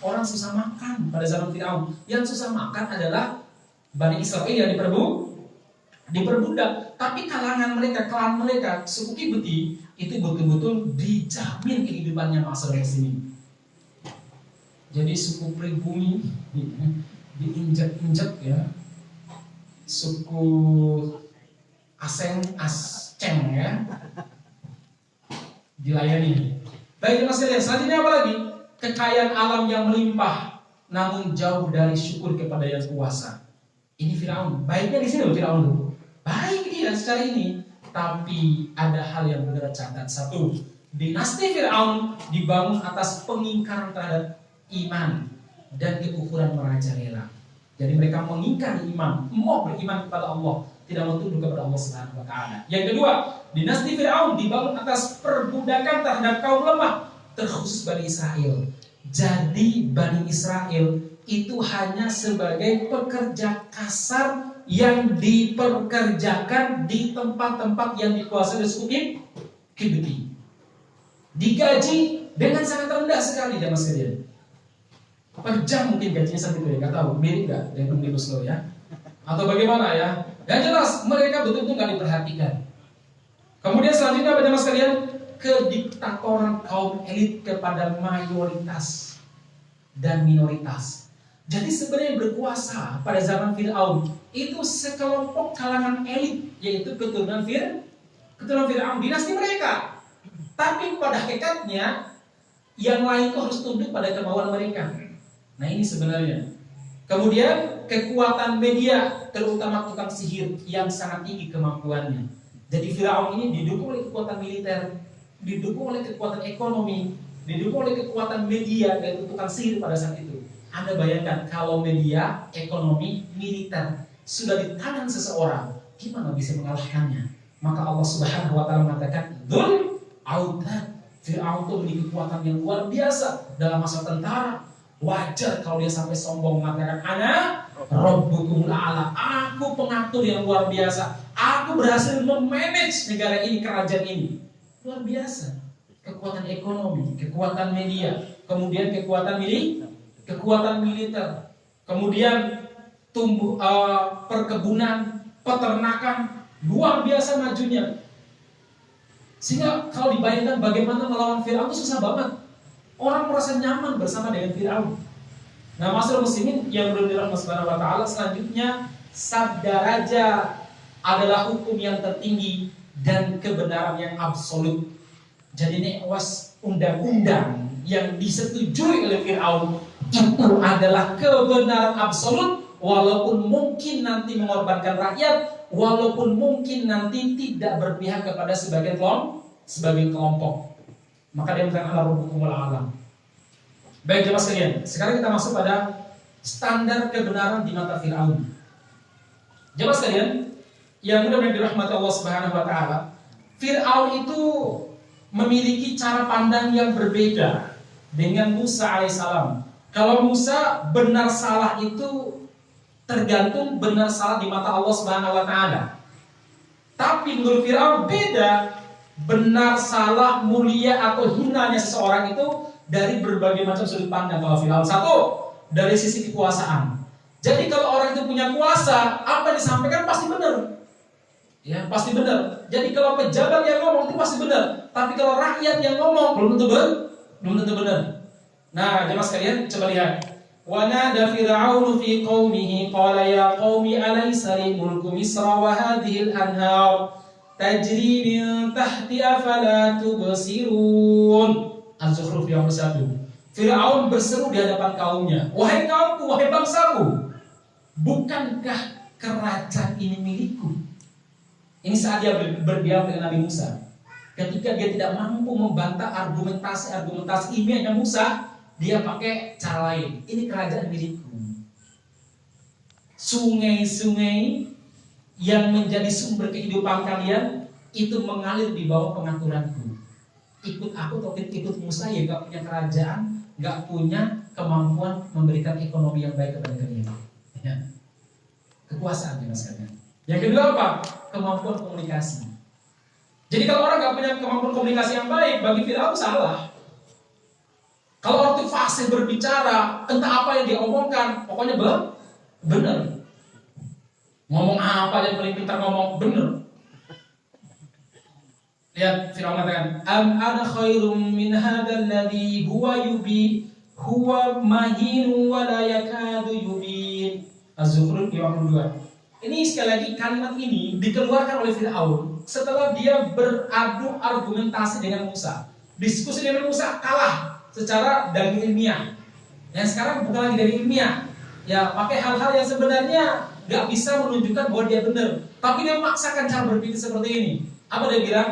[SPEAKER 2] orang susah makan pada zaman Fir'aun. Yang susah makan adalah Bani Israel yang diperbudak. Tapi kalangan mereka, klan mereka, suku Kibti itu betul-betul dijamin kehidupannya masyarakat muslimin. Jadi suku pribumi diinjak-injak, ya. Suku Aceng ya, dilayani. Baik, Mas Elias, selanjutnya apa lagi? Kekayaan alam yang melimpah, namun jauh dari syukur kepada yang kuasa. Ini Firaun. Baiknya di sini loh Firaun. Baik dia secara ini, tapi ada hal yang benar catat. Satu, dinasti Firaun dibangun atas pengingkaran terhadap iman dan kekufuran merajalela. Jadi mereka mengingkari iman, mau beriman kepada Allah, tidak mau tunduk kepada Allah Subhanahu wa taala. Yang kedua, dinasti Firaun dibangun atas perbudakan terhadap kaum lemah, terkhusus Bani Israel. Jadi Bani Israel itu hanya sebagai pekerja kasar yang diperkerjakan di tempat-tempat yang dikuasai oleh suku Kibti. Digaji dengan sangat rendah sekali, jemaah sekalian. Per jam mungkin gajinya sampai itu, ya, nggak tahu, mirip nggak dengan Omnibus Law, ya, atau bagaimana, ya. Yang jelas mereka betul-betul nggak diperhatikan. Kemudian selanjutnya apa, jemaah sekalian? Kediktatoran kaum elit kepada mayoritas dan minoritas. Jadi sebenarnya berkuasa pada zaman Fir'aun itu sekelompok kalangan elit, yaitu keturunan Fir'aun, dinasti mereka. Tapi pada hakikatnya yang lain itu harus tunduk pada kemauan mereka. Nah, ini sebenarnya. Kemudian kekuatan media, terutama tukang sihir yang sangat tinggi kemampuannya. Jadi Firaun ini didukung oleh kekuatan militer, didukung oleh kekuatan ekonomi, didukung oleh kekuatan media, yaitu tukang sihir pada saat itu. Anda bayangkan kalau media, ekonomi, militer sudah di tangan seseorang, gimana bisa mengalahkannya? Maka Allah Subhanahu wa taala mengatakan, "Dzul Autad." Firaun itu memiliki kekuatan yang luar biasa dalam masalah tentara. Wajar kalau dia sampai sombong mengatakan, "Ana Rabbukumul A'la." Aku pengatur yang luar biasa. Aku berhasil memanage negara ini, kerajaan ini. Luar biasa. Kekuatan ekonomi, kekuatan media, kemudian kekuatan militer, kemudian perkebunan, peternakan, luar biasa majunya. Sehingga kalau dibayangkan bagaimana melawan Fir'aun itu susah banget. Orang merasa nyaman bersama dengan Fir'aun. Nah, masyarakat muslimin yang berdirahmati Subhanahu wa taala, selanjutnya sabda raja adalah hukum yang tertinggi dan kebenaran yang absolut. Jadi ini undang-undang yang disetujui oleh Fir'aun itu adalah kebenaran absolut, walaupun mungkin nanti mengorbankan rakyat, walaupun mungkin nanti tidak berpihak kepada sebagian kelompok. Maka dia mengatakan ala rabbukumul a'lam. Baik, jemaah sekalian, sekarang kita masuk pada standar kebenaran di mata Fir'aun. Jemaah sekalian yang mudah-mudahan dirahmati Allah Subhanahu wa taala, Fir'aun itu memiliki cara pandang yang berbeda dengan Musa alaihissalam. Kalau Musa benar salah itu tergantung benar salah di mata Allah Subhanahu wa taala. Tapi menurut Firaun beda, benar salah, mulia atau hinanya seseorang itu dari berbagai macam sudut pandang. Kalau Firaun satu, dari sisi kekuasaan. Jadi kalau orang itu punya kuasa, apa yang disampaikan pasti benar. Ya, pasti benar. Jadi kalau pejabat yang ngomong itu pasti benar. Tapi kalau rakyat yang ngomong belum tentu benar. Nah, jemaah sekalian, coba lihat. Wa nada Fir'aunu fi qaumihi qala ya qaumi alaysa li mulku Misra wa hadhihi al-anhar tajri min tahti afala tubsirun. Az-Zukhruf 21. Fir'aun berseru di hadapan kaumnya, wahai kaumku, wahai bangsaku, bukankah kerajaan ini milikku? Ini saat dia berdiam dengan Nabi Musa. Ketika dia tidak mampu membantah argumentasi ilmiahnya Musa, dia pakai cara lain. Ini kerajaan milikku. Sungai-sungai yang menjadi sumber kehidupan kalian itu mengalir di bawah pengaturanku. Ikut aku atau ikut Musa ya gak punya kerajaan, gak punya kemampuan memberikan ekonomi yang baik kepada kalian. Ya. Kekuasaan ya mas kalian. Yang kedua apa? Kemampuan komunikasi. Jadi kalau orang gak punya kemampuan komunikasi yang baik, bagi Firaun salah. Kalau orang itu fasih berbicara, entah apa yang dia omongkan, pokoknya benar. Ngomong apa yang paling pintar ngomong benar. Lihat Firaun mengatakan, am ana khairum min hadzal ladzi huwa mahinu wa la yakadu yubin. Az-Zukhruf 52. Ini sekali lagi kalimat ini dikeluarkan oleh Firaun setelah dia beradu argumentasi dengan Musa. Diskusi dengan Musa kalah secara dari ilmiah. Yang sekarang bukan lagi dari ilmiah. Ya, pakai hal-hal yang sebenarnya gak bisa menunjukkan bahwa dia benar. Tapi dia memaksakan cara berpikir seperti ini. Apa dia bilang?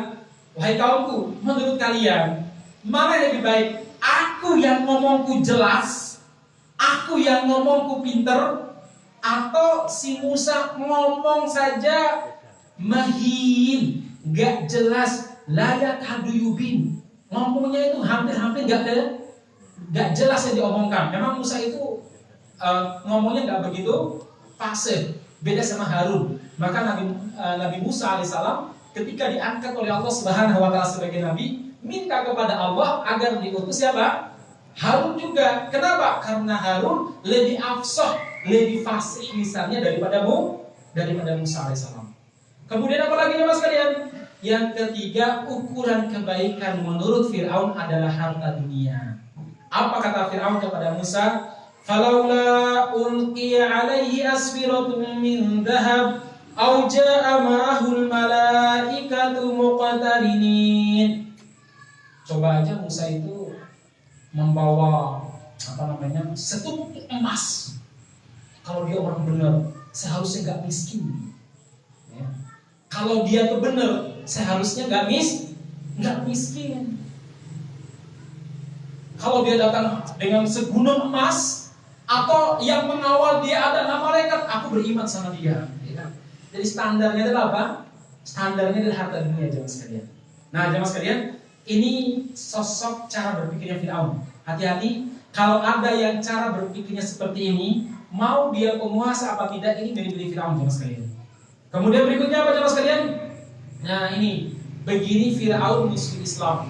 [SPEAKER 2] Wahai kaumku, menurut kalian, mana yang lebih baik? Aku yang ngomongku jelas, aku yang ngomongku pinter, atau si Musa ngomong saja mahin, gak jelas, layak haduyubin. Ngomongnya itu hampir-hampir gak jelas yang diomongkan. Memang Musa itu ngomongnya gak begitu fasih, beda sama Harun. Maka Nabi Musa alaihissalam ketika diangkat oleh Allah Subhanahu wa taala sebagai nabi, minta kepada Allah agar diutus siapa? Harun juga. Kenapa? Karena Harun lebih afsah, lebih fasih misalnya daripada Musa alaihissalam. Kemudian apa lagi ya mas kalian? Yang ketiga, ukuran kebaikan menurut Fir'aun adalah harta dunia. Apa kata Fir'aun kepada Musa? Falaula ulqiya alaihi asfiratun min dhahab aw jaa ma'ahul malaikatu muqtarinin. Coba aja Musa itu membawa setumpuk emas. Kalau dia orang benar, seharusnya gak miskin. Ya. Kalau dia tuh benar, seharusnya gak miskin. Kalau dia datang dengan segunung emas, atau yang mengawal dia adalah malaikat, aku beriman sama dia. Ya. Jadi standarnya adalah apa? Standarnya adalah harta dunia, jemaah sekalian. Nah, jemaah sekalian, ini sosok cara berpikirnya Fir'aun. Hati-hati, kalau ada yang cara berpikirnya seperti ini, mau dia penguasa apa tidak, ini dari Fir'aun, jemaah sekalian. Kemudian berikutnya apa, jemaah sekalian? Nah, ini begini Fir'aun musuh Islam.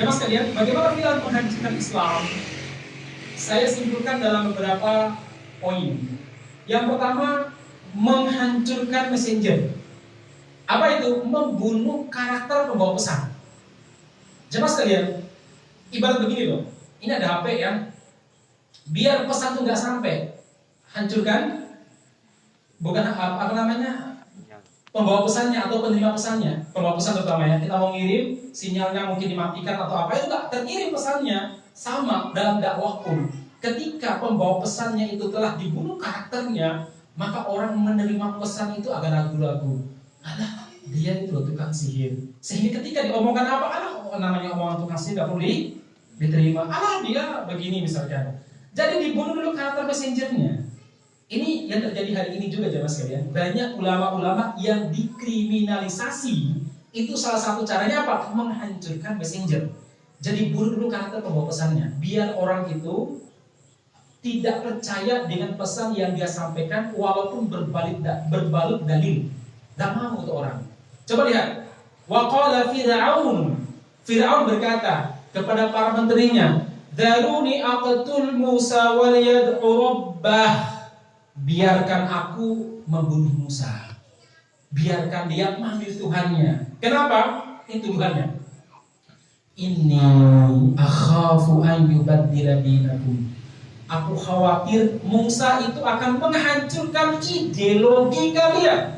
[SPEAKER 2] Jemaah sekalian, bagaimana Fir'aun menghancurkan Islam? Saya simpulkan dalam beberapa poin. Yang pertama, menghancurkan messenger. Apa itu? Membunuh karakter pembawa pesan. Jemaah sekalian, ibarat begini loh. Ini ada HP ya. Biar pesan itu nggak sampai, hancurkan. Bukan apa namanya? Pembawa pesannya atau penerima pesannya. Pembawa pesan terutamanya. Kita mau ngirim, sinyalnya mungkin dimatikan atau apa, itu nggak terkirim pesannya. Sama dalam dakwah pun. Ketika pembawa pesannya itu telah dibunuh karakternya, maka orang menerima pesan itu agak ragu-ragu. Alah, dia itu loh tukang sihir. Sehingga ketika diomongkan apa, namanya omongan tukang sihir gak perlu diterima. Alah, dia begini misalkan. Jadi dibunuh dulu karakter messengernya. Ini yang terjadi hari ini juga jemaah sekalian. Banyak ulama-ulama yang dikriminalisasi. Itu salah satu caranya apa? Menghancurkan messenger. Jadi bunuh dulu karakter pembawa pesannya. Biar orang itu tidak percaya dengan pesan yang dia sampaikan walaupun berbalut dalil. Tidak mau itu orang. Coba lihat. Wa qala Fir'aun berkata kepada para menterinya, "Daruni aqtul Musa wal yad'u rabbah." Biarkan aku membunuh Musa. Biarkan dia manggil Tuhannya. Kenapa? Itu Tuhannya. Inni akhafu an yubaddila dinakum. Aku khawatir Musa itu akan menghancurkan ideologi kalian.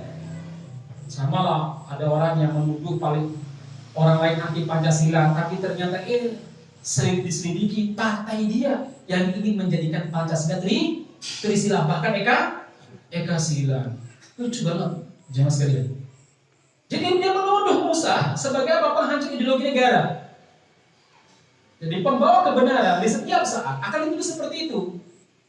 [SPEAKER 2] Sama lah, ada orang yang menuduh paling orang lain anti Pancasila, tapi ternyata diselidiki partai dia yang ingin menjadikan Pancasila Trisila, bahkan Eka Sila. Lucu banget, jangan sekalian. Jadi dia menuduh Musa sebagai apa? Penghancur ideologi negara. Jadi pembawa kebenaran di setiap saat akan dituduh seperti itu.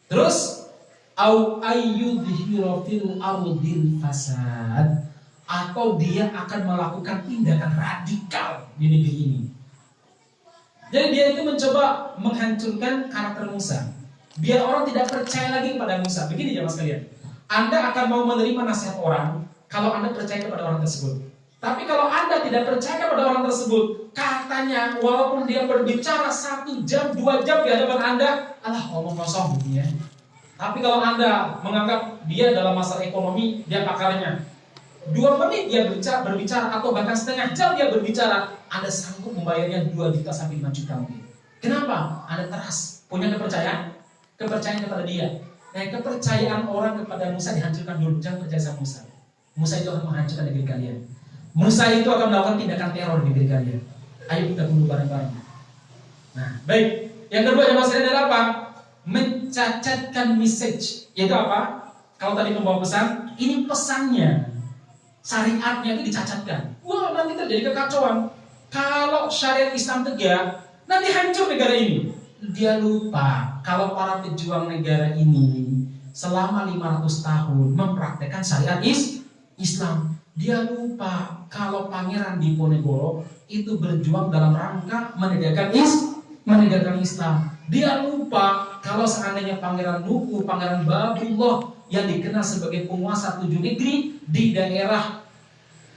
[SPEAKER 2] Terus au ayyudhiru fil ardil fasad, atau dia akan melakukan tindakan radikal di negeri ini. Jadi dia itu mencoba menghancurkan karakter Musa, biar orang tidak percaya lagi kepada Musa. Begini jemaah sekalian, Anda akan mau menerima nasihat orang kalau Anda percaya kepada orang tersebut. Tapi kalau Anda tidak percaya kepada orang tersebut, katanya walaupun dia berbicara 1 jam, 2 jam di hadapan Anda, alah ngomong kosong gitu ya. Tapi kalau Anda menganggap dia dalam masalah ekonomi, dia pakarnya, 2 menit dia berbicara atau bahkan setengah jam dia berbicara, Anda sanggup membayarnya 2 juta sampai 5 juta mungkin. Kenapa? Anda teras, punya kepercayaan kepada dia. Nah, kepercayaan orang kepada Musa dihancurkan dulu. Jangan percaya sama Musa. Musa itu akan menghancurkan negeri kalian. Musa itu akan melakukan tindakan teror di negeri kalian. Ayo kita bunuh bareng-bareng. Nah, baik. Yang kedua jemaah sekalian adalah apa? Mencacatkan message. Yaitu apa? Kalau tadi membawa pesan, ini pesannya, syariatnya itu dicacatkan. Wah, nanti terjadi kekacauan. Kalau syariat Islam tegak, nanti hancur negara ini. Dia lupa kalau para pejuang negara ini selama 500 tahun mempraktekkan syariat Islam. Dia lupa kalau Pangeran Diponegoro itu berjuang dalam rangka menegakkan Islam. Dia lupa kalau seandainya Pangeran Nuku, Pangeran Babullah yang dikenal sebagai penguasa 7 negeri di daerah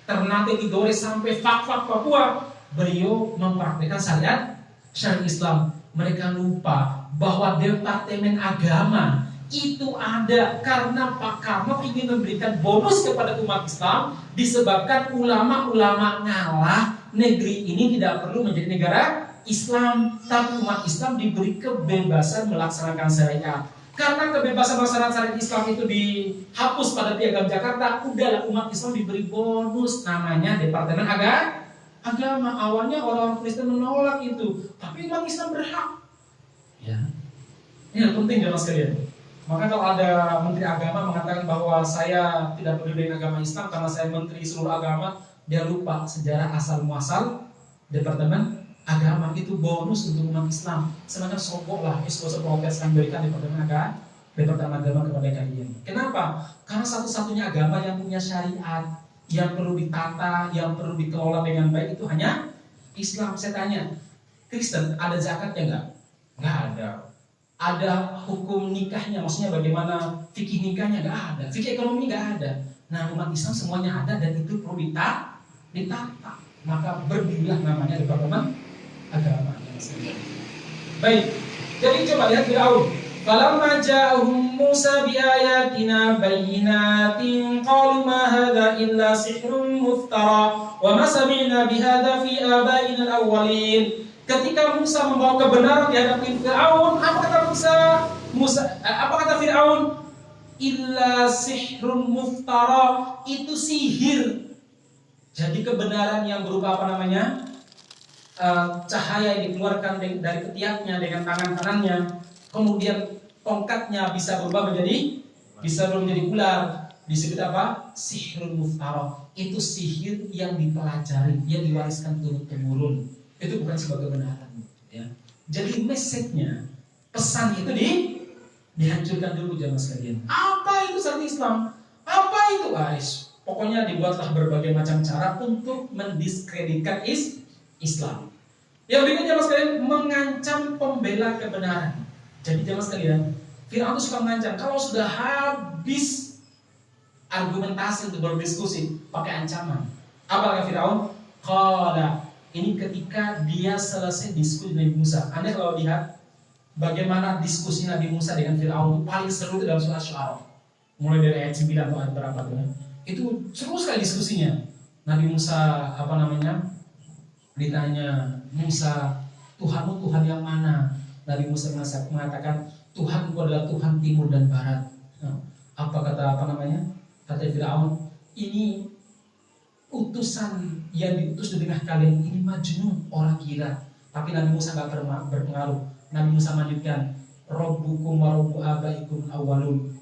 [SPEAKER 2] Ternate Tidore sampai Fak-Fak Papua, beliau mempraktikkan syariat Islam. Mereka lupa bahwa Departemen Agama itu ada karena Pak Karno ingin memberikan bonus kepada umat Islam, disebabkan ulama-ulama ngalah, negeri ini tidak perlu menjadi negara Islam, tapi umat Islam diberi kebebasan melaksanakan syariat. Karena kebebasan melaksanakan syariat Islam itu dihapus pada Piagam Jakarta, udahlah umat Islam diberi bonus namanya Departemen Agama. Awalnya orang-orang Kristen menolak itu, tapi umat Islam berhak. Ya, ini yang penting jemaah sekalian. Maka kalau ada Menteri Agama mengatakan bahwa saya tidak peduli dengan agama Islam karena saya Menteri seluruh agama, dia lupa sejarah asal muasal Departemen Agama itu bonus untuk umat Islam. Sebenarnya sokok lah, isu protes yang berikan Departemen Agama kepada kalian. Kenapa? Karena satu-satunya agama yang punya syariat, yang perlu ditata, yang perlu dikelola dengan baik itu hanya Islam. Saya tanya, Kristen ada zakatnya enggak? Enggak ada. Ada hukum nikahnya, maksudnya bagaimana fikih nikahnya, enggak ada. Fikih ekonomi enggak ada. Nah, umat Islam semuanya ada dan itu perlu ditata. Maka berdirilah namanya Departemen Agama. Baik. Jadi coba lihat Fir'aun. Falamma ja'ahum Musa biayatina bayyinatin qalu ma hadza illa sihrun muftara wa ma sami'na bihadza fi abaina al-awwalin. Ketika Musa membawa kebenaran di hadapan Fir'aun, apa kata apa kata Fir'aun? Illa sihrun muftara, itu sihir. Jadi kebenaran yang berupa apa namanya? Cahaya yang dikeluarkan dari ketiaknya dengan tangan kanannya, kemudian tongkatnya bisa berubah menjadi ular. Disebut apa? Sihrun muftara. Itu sihir yang dipelajari, yang diwariskan turun-temurun. Itu bukan sebagai kebenaran, ya. Jadi message-nya, pesan itu dihancurkan dulu jemaah sekalian. Apa itu syariat Islam? Apa itu guys? Pokoknya dibuatlah berbagai macam cara untuk mendiskreditkan Islam. Yang berikutnya jemaah sekalian, mengancam pembela kebenaran. Jadi jemaah sekalian, Firaun itu suka mengancam. Kalau sudah habis argumentasi untuk berdiskusi, pakai ancaman. Apa kata Firaun? Qala, ini ketika dia selesai diskusi dengan Musa. Anda kalau lihat bagaimana diskusi Nabi Musa dengan Firaun itu paling seru dalam surah Syu'ara. Mulai dari ayat 9 atau ayat berapa tuh ya. Itu seru sekali diskusinya. Nabi Musa ditanya, Musa, Tuhanmu Tuhan yang mana? Nabi Musa mengatakan, Tuhanku adalah Tuhan timur dan barat. Nah, kata Firaun, ini utusan yang diutus di tengah kalian ini majnun, orang gila. Tapi Nabi Musa gak berpengaruh. Nabi Musa melanjutkan, Rabbukum wa rabbu abaikum awalin.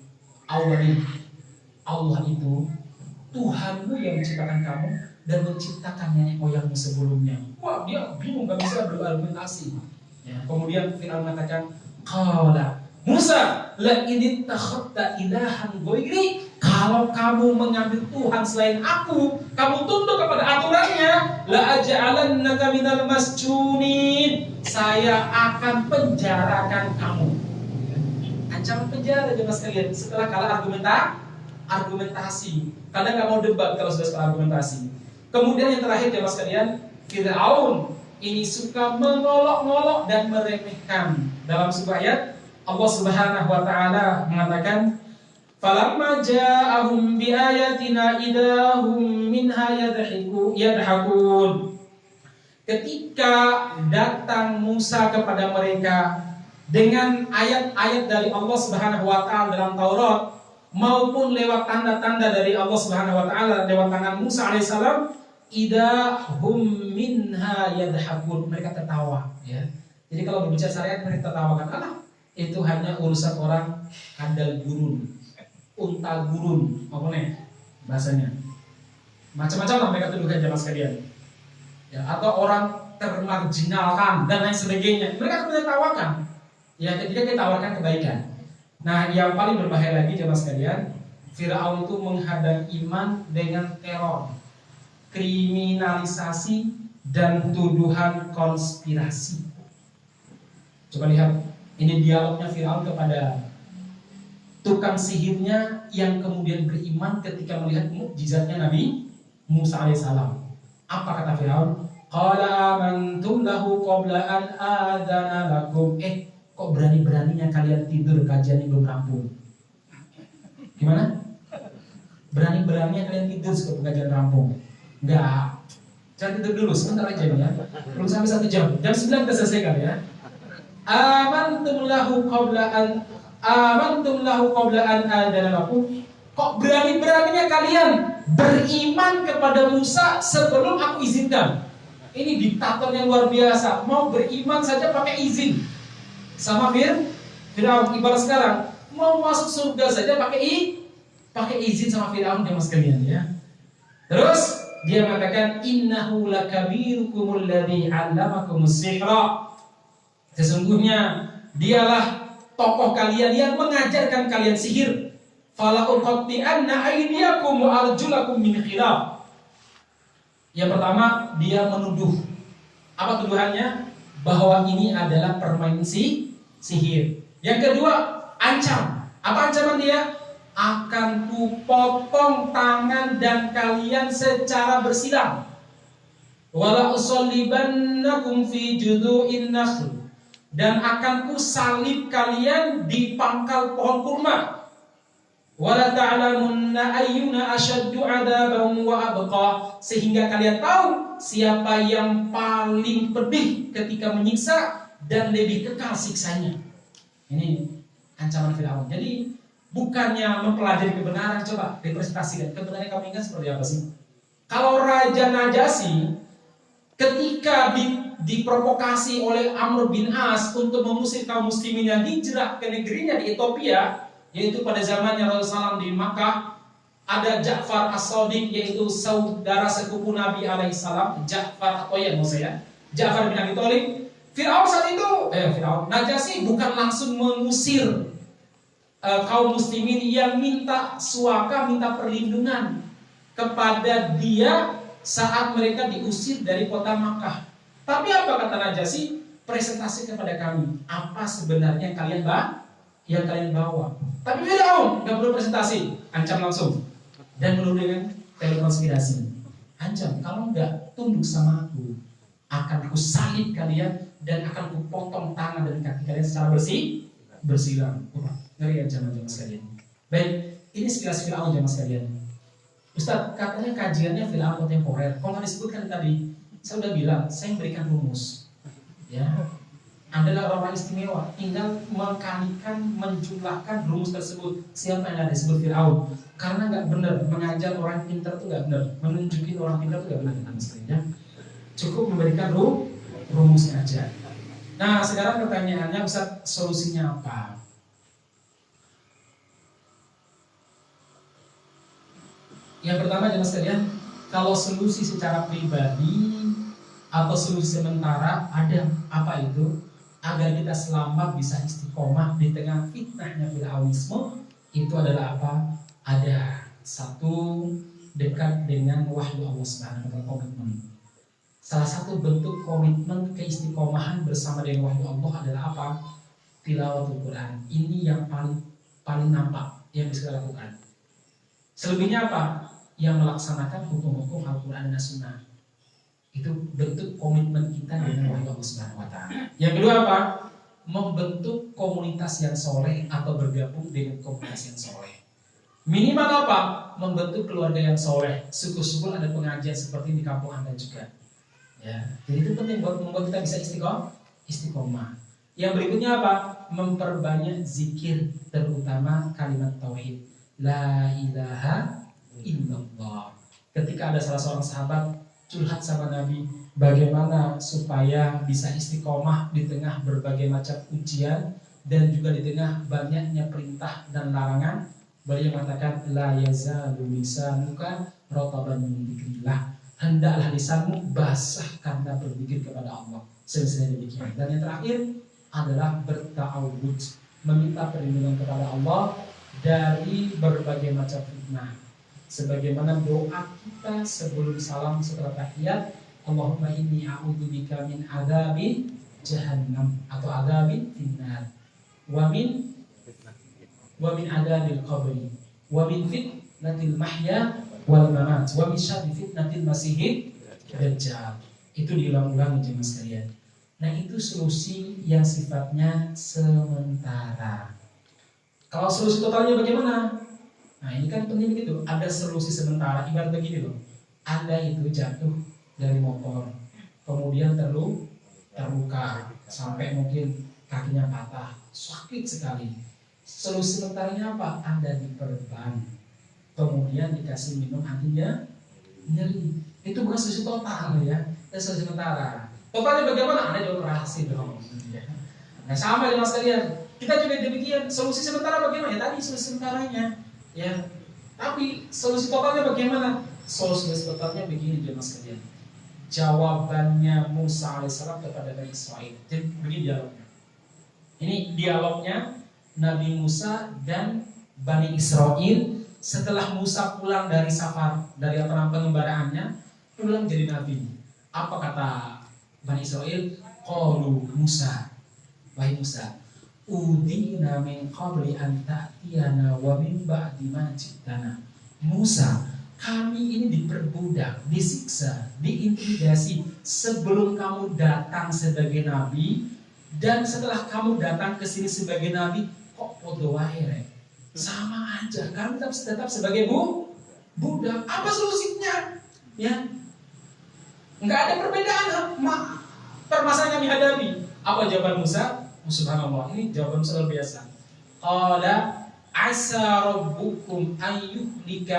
[SPEAKER 2] Allah itu Tuhanmu yang menciptakan kamu dan menciptakan nenek moyangmu sebelumnya. Wah, dia bingung, gak bisa berargumentasi. Ya, kemudian Firaun mengatakan, Qala Musa, la in takhadta ilahan ghairi, kalau kamu mengambil Tuhan selain aku, kamu tunduk kepada aturannya, la aj'alannaka minal masjunin, saya akan penjarakan kamu. Ancaman penjara jemaah sekalian setelah kalah argumentasi. Kadang nggak mau debat kalau sudah kalah argumentasi. Kemudian yang terakhir jemaah sekalian, Firaun ini suka mengolok-ngolok dan meremehkan. Dalam sebuah ayat Allah Subhanahu wa taala mengatakan, falamma ja'ahum biayatina idahum minha yadhakun. Ketika datang Musa kepada mereka dengan ayat-ayat dari Allah Subhanahu wa taala dalam Taurat maupun lewat tanda-tanda dari Allah Subhanahu wa taala lewat tangan Musa alaihissalam, idahum minha yadhakun, mereka tertawa ya. Jadi kalau berbicara syariat mereka tertawakan, alah itu hanya urusan orang kandal gurun, unta gurun, apa nih bahasanya, macam-macam lah mereka tuduhkan jemaah sekalian ya, atau orang termarginalkan dan lain sebagainya, mereka kemudian tawakan ya, ketika kita tawarkan kebaikan. Nah, yang paling berbahaya lagi jemaah sekalian, Firaun itu menghadang iman dengan teror, kriminalisasi dan tuduhan konspirasi. Coba lihat, ini dialognya Firaun kepada tukang sihirnya yang kemudian beriman ketika melihat mukjizatnya Nabi Musa alaihissalam. Apa kata Firaun? Qala amantum lahu qabla an adzana lakum. Kok berani-beraninya kalian tidur, kajian ini belum rampung? Gimana? Berani-beraninya kalian tidur sebelum kajian rampung? Enggak. Jangan tidur dulu, sebentar aja ya. Belum sampai 1 jam. Jam 9 kita selesaikan ya. Amantum lahu qabla an adzana lakum. Kok berani-beraninya kalian beriman kepada Musa sebelum aku izinkan? Ini diktator yang luar biasa, mau beriman saja pakai izin. Sama Firaun, ibarat sekarang mau masuk surga saja pakai izin sama Firaun jemaah sekalian ya. Terus dia mengatakan, innahu lakabirukumul ladzi 'allamakumus sihra. Sesungguhnya dialah tokoh kalian yang mengajarkan kalian sihir. Fala uqatti'anna aydiyakum wa arjulakum min khilaf. Yang pertama, dia menuduh. Apa tuduhannya? Bahwa ini adalah permainan sihir. Yang kedua, ancam. Apa ancaman dia? Akan kupotong tangan dan kalian secara bersilang. Wala usallibannakum fi judu'in nakhl. Dan akan kusalib kalian di pangkal pohon kurma. Wala ta'lamunna ayyuna asyaddu 'adaban wa abqa, sehingga kalian tahu siapa yang paling pedih ketika menyiksa dan lebih kekal siksanya. Ini ancaman Firaun. Jadi bukannya mempelajari kebenaran, coba dipresentasikan kebenaran kamu ingat seperti apa sih? Kalau Raja Najasyi ketika diprovokasi oleh Amr bin As untuk mengusir kaum muslimin yang hijrah ke negerinya di Ethiopia, yaitu pada zamannya Rasulullah SAW di Makkah, ada Ja'far as-Shadiq, yaitu saudara sepupu Nabi alaihissalam, Ja'far Ja'far bin Abi Thalib. Firaun saat itu, Najasyi bukan langsung mengusir kaum muslimin yang minta suaka, minta perlindungan kepada dia saat mereka diusir dari kota Makkah. Tapi apa kata Najasyi? Presentasi kepada kami, apa sebenarnya yang kalian yang kalian bawa. Tapi Firaun nggak perlu presentasi, ancam langsung. Dan penuh dengan teori konspirasi. Ancam, kalau nggak tunduk sama aku, akan ku salib kalian dan akan ku potong tangan dan kaki kalian secara bersilang. Wah, ngeri ancaman sekalian. Baik, ini sekilas Firaun jamaah sekalian. Ustaz, katanya kajiannya Firaun kontemporer. Kalau nggak disebutkan tadi, saya udah bilang, saya memberikan rumus. Ya, adalah orang istimewa, tinggal mengkalikan, menjumlahkan rumus tersebut. Siapa yang ada disebut Firaun? Karena nggak benar mengajar orang pintar itu nggak benar, menunjukin orang pintar itu nggak benar, ya. Cukup memberikan rumusnya aja. Nah, sekarang pertanyaannya, Ustaz, solusinya apa? Yang pertama jemaah sekalian, kalau solusi secara pribadi atau solusi sementara ada apa itu? Agar kita selamat bisa istiqomah di tengah fitnahnya Fir'aunisme, itu adalah apa? Ada satu, dekat dengan wahyu Allah Subhanahu wa taala, komitmen. Salah satu bentuk komitmen keistiqomahan bersama dengan wahyu Allah adalah apa? Tilawatul Quran. Ini yang paling nampak yang bisa kita lakukan. Selebihnya apa? Yang melaksanakan hukum-hukum Al-Quran dan Sunnah. Itu bentuk komitmen kita dengan wahyu Allah Subhanahu wa taala. Yang kedua apa? Membentuk komunitas yang soleh atau bergabung dengan komunitas yang soleh. Minimal apa? Membentuk keluarga yang soleh. Syukur-syukur ada pengajian seperti di kampung Anda juga. Ya, jadi itu penting buat membuat kita bisa istiqomah. Yang berikutnya apa? Memperbanyak zikir, terutama kalimat tauhid. La ilaha illallah. Ketika ada salah seorang sahabat curhat sama Nabi, bagaimana supaya bisa istiqomah di tengah berbagai macam ujian dan juga di tengah banyaknya perintah dan larangan. Beliau mengatakan, la yazalu lisanuka rataban min dzikrillah. Hendaklah lisanmu basah karena berzikir kepada Allah. Selesai demikian. Dan yang terakhir adalah berta'awudz, meminta perlindungan kepada Allah dari berbagai macam fitnah. Sebagaimana doa kita sebelum salam setelah tahiyat, Allahumma inni a'udzubika min adzabi jahannam atau adzabi finnar wa min adzabil qabri wa min fitnatil mahya wal mamat wa min syarri fitnatil masihid dajjal. Itu diulang-ulang jemaah sekalian. Nah, itu solusi yang sifatnya sementara. Kalau solusi totalnya bagaimana? Nah, ini kan penting begitu. Ada solusi sementara, ibarat begini loh. Anda itu jatuh dari motor, kemudian terluka sampai mungkin kakinya patah, sakit sekali. Solusi sementaranya apa? Anda diperban, kemudian dikasih minum antinya nyeri. Itu bukan solusi total ya, itu solusi sementara. Totalnya bagaimana? Anda juga operasi dong. Nah, sama dengan sekalian. Kita juga demikian. Solusi sementara bagaimana? Ya tadi solusi sementaranya. Ya, tapi solusi totalnya bagaimana? Solusi totalnya begini jemaah sekalian. Jawabannya Musa alaihissalam kepada Bani Israil. Jadi begini dialognya. Ini dialognya Nabi Musa dan Bani Israil setelah Musa pulang dari safar, dari pengembaraannya, pulang jadi nabi. Apa kata Bani Israil? Qalu Musa, wahai Musa, udina min qabli an ta'tiyana wa min ba'di ma ji'tana. Musa, kami ini diperbudak, disiksa, diintimidasi sebelum kamu datang sebagai nabi, dan setelah kamu datang ke sini sebagai nabi, kok podo wae. Sama aja, kami tetap sebagai budak. Apa solusinya? Ya, nggak ada perbedaan. Permasalahan yang dihadapi. Apa jawaban Musa? Subhanallah, ini jawaban luar biasa. Qala asa rabbukum ayyuhlika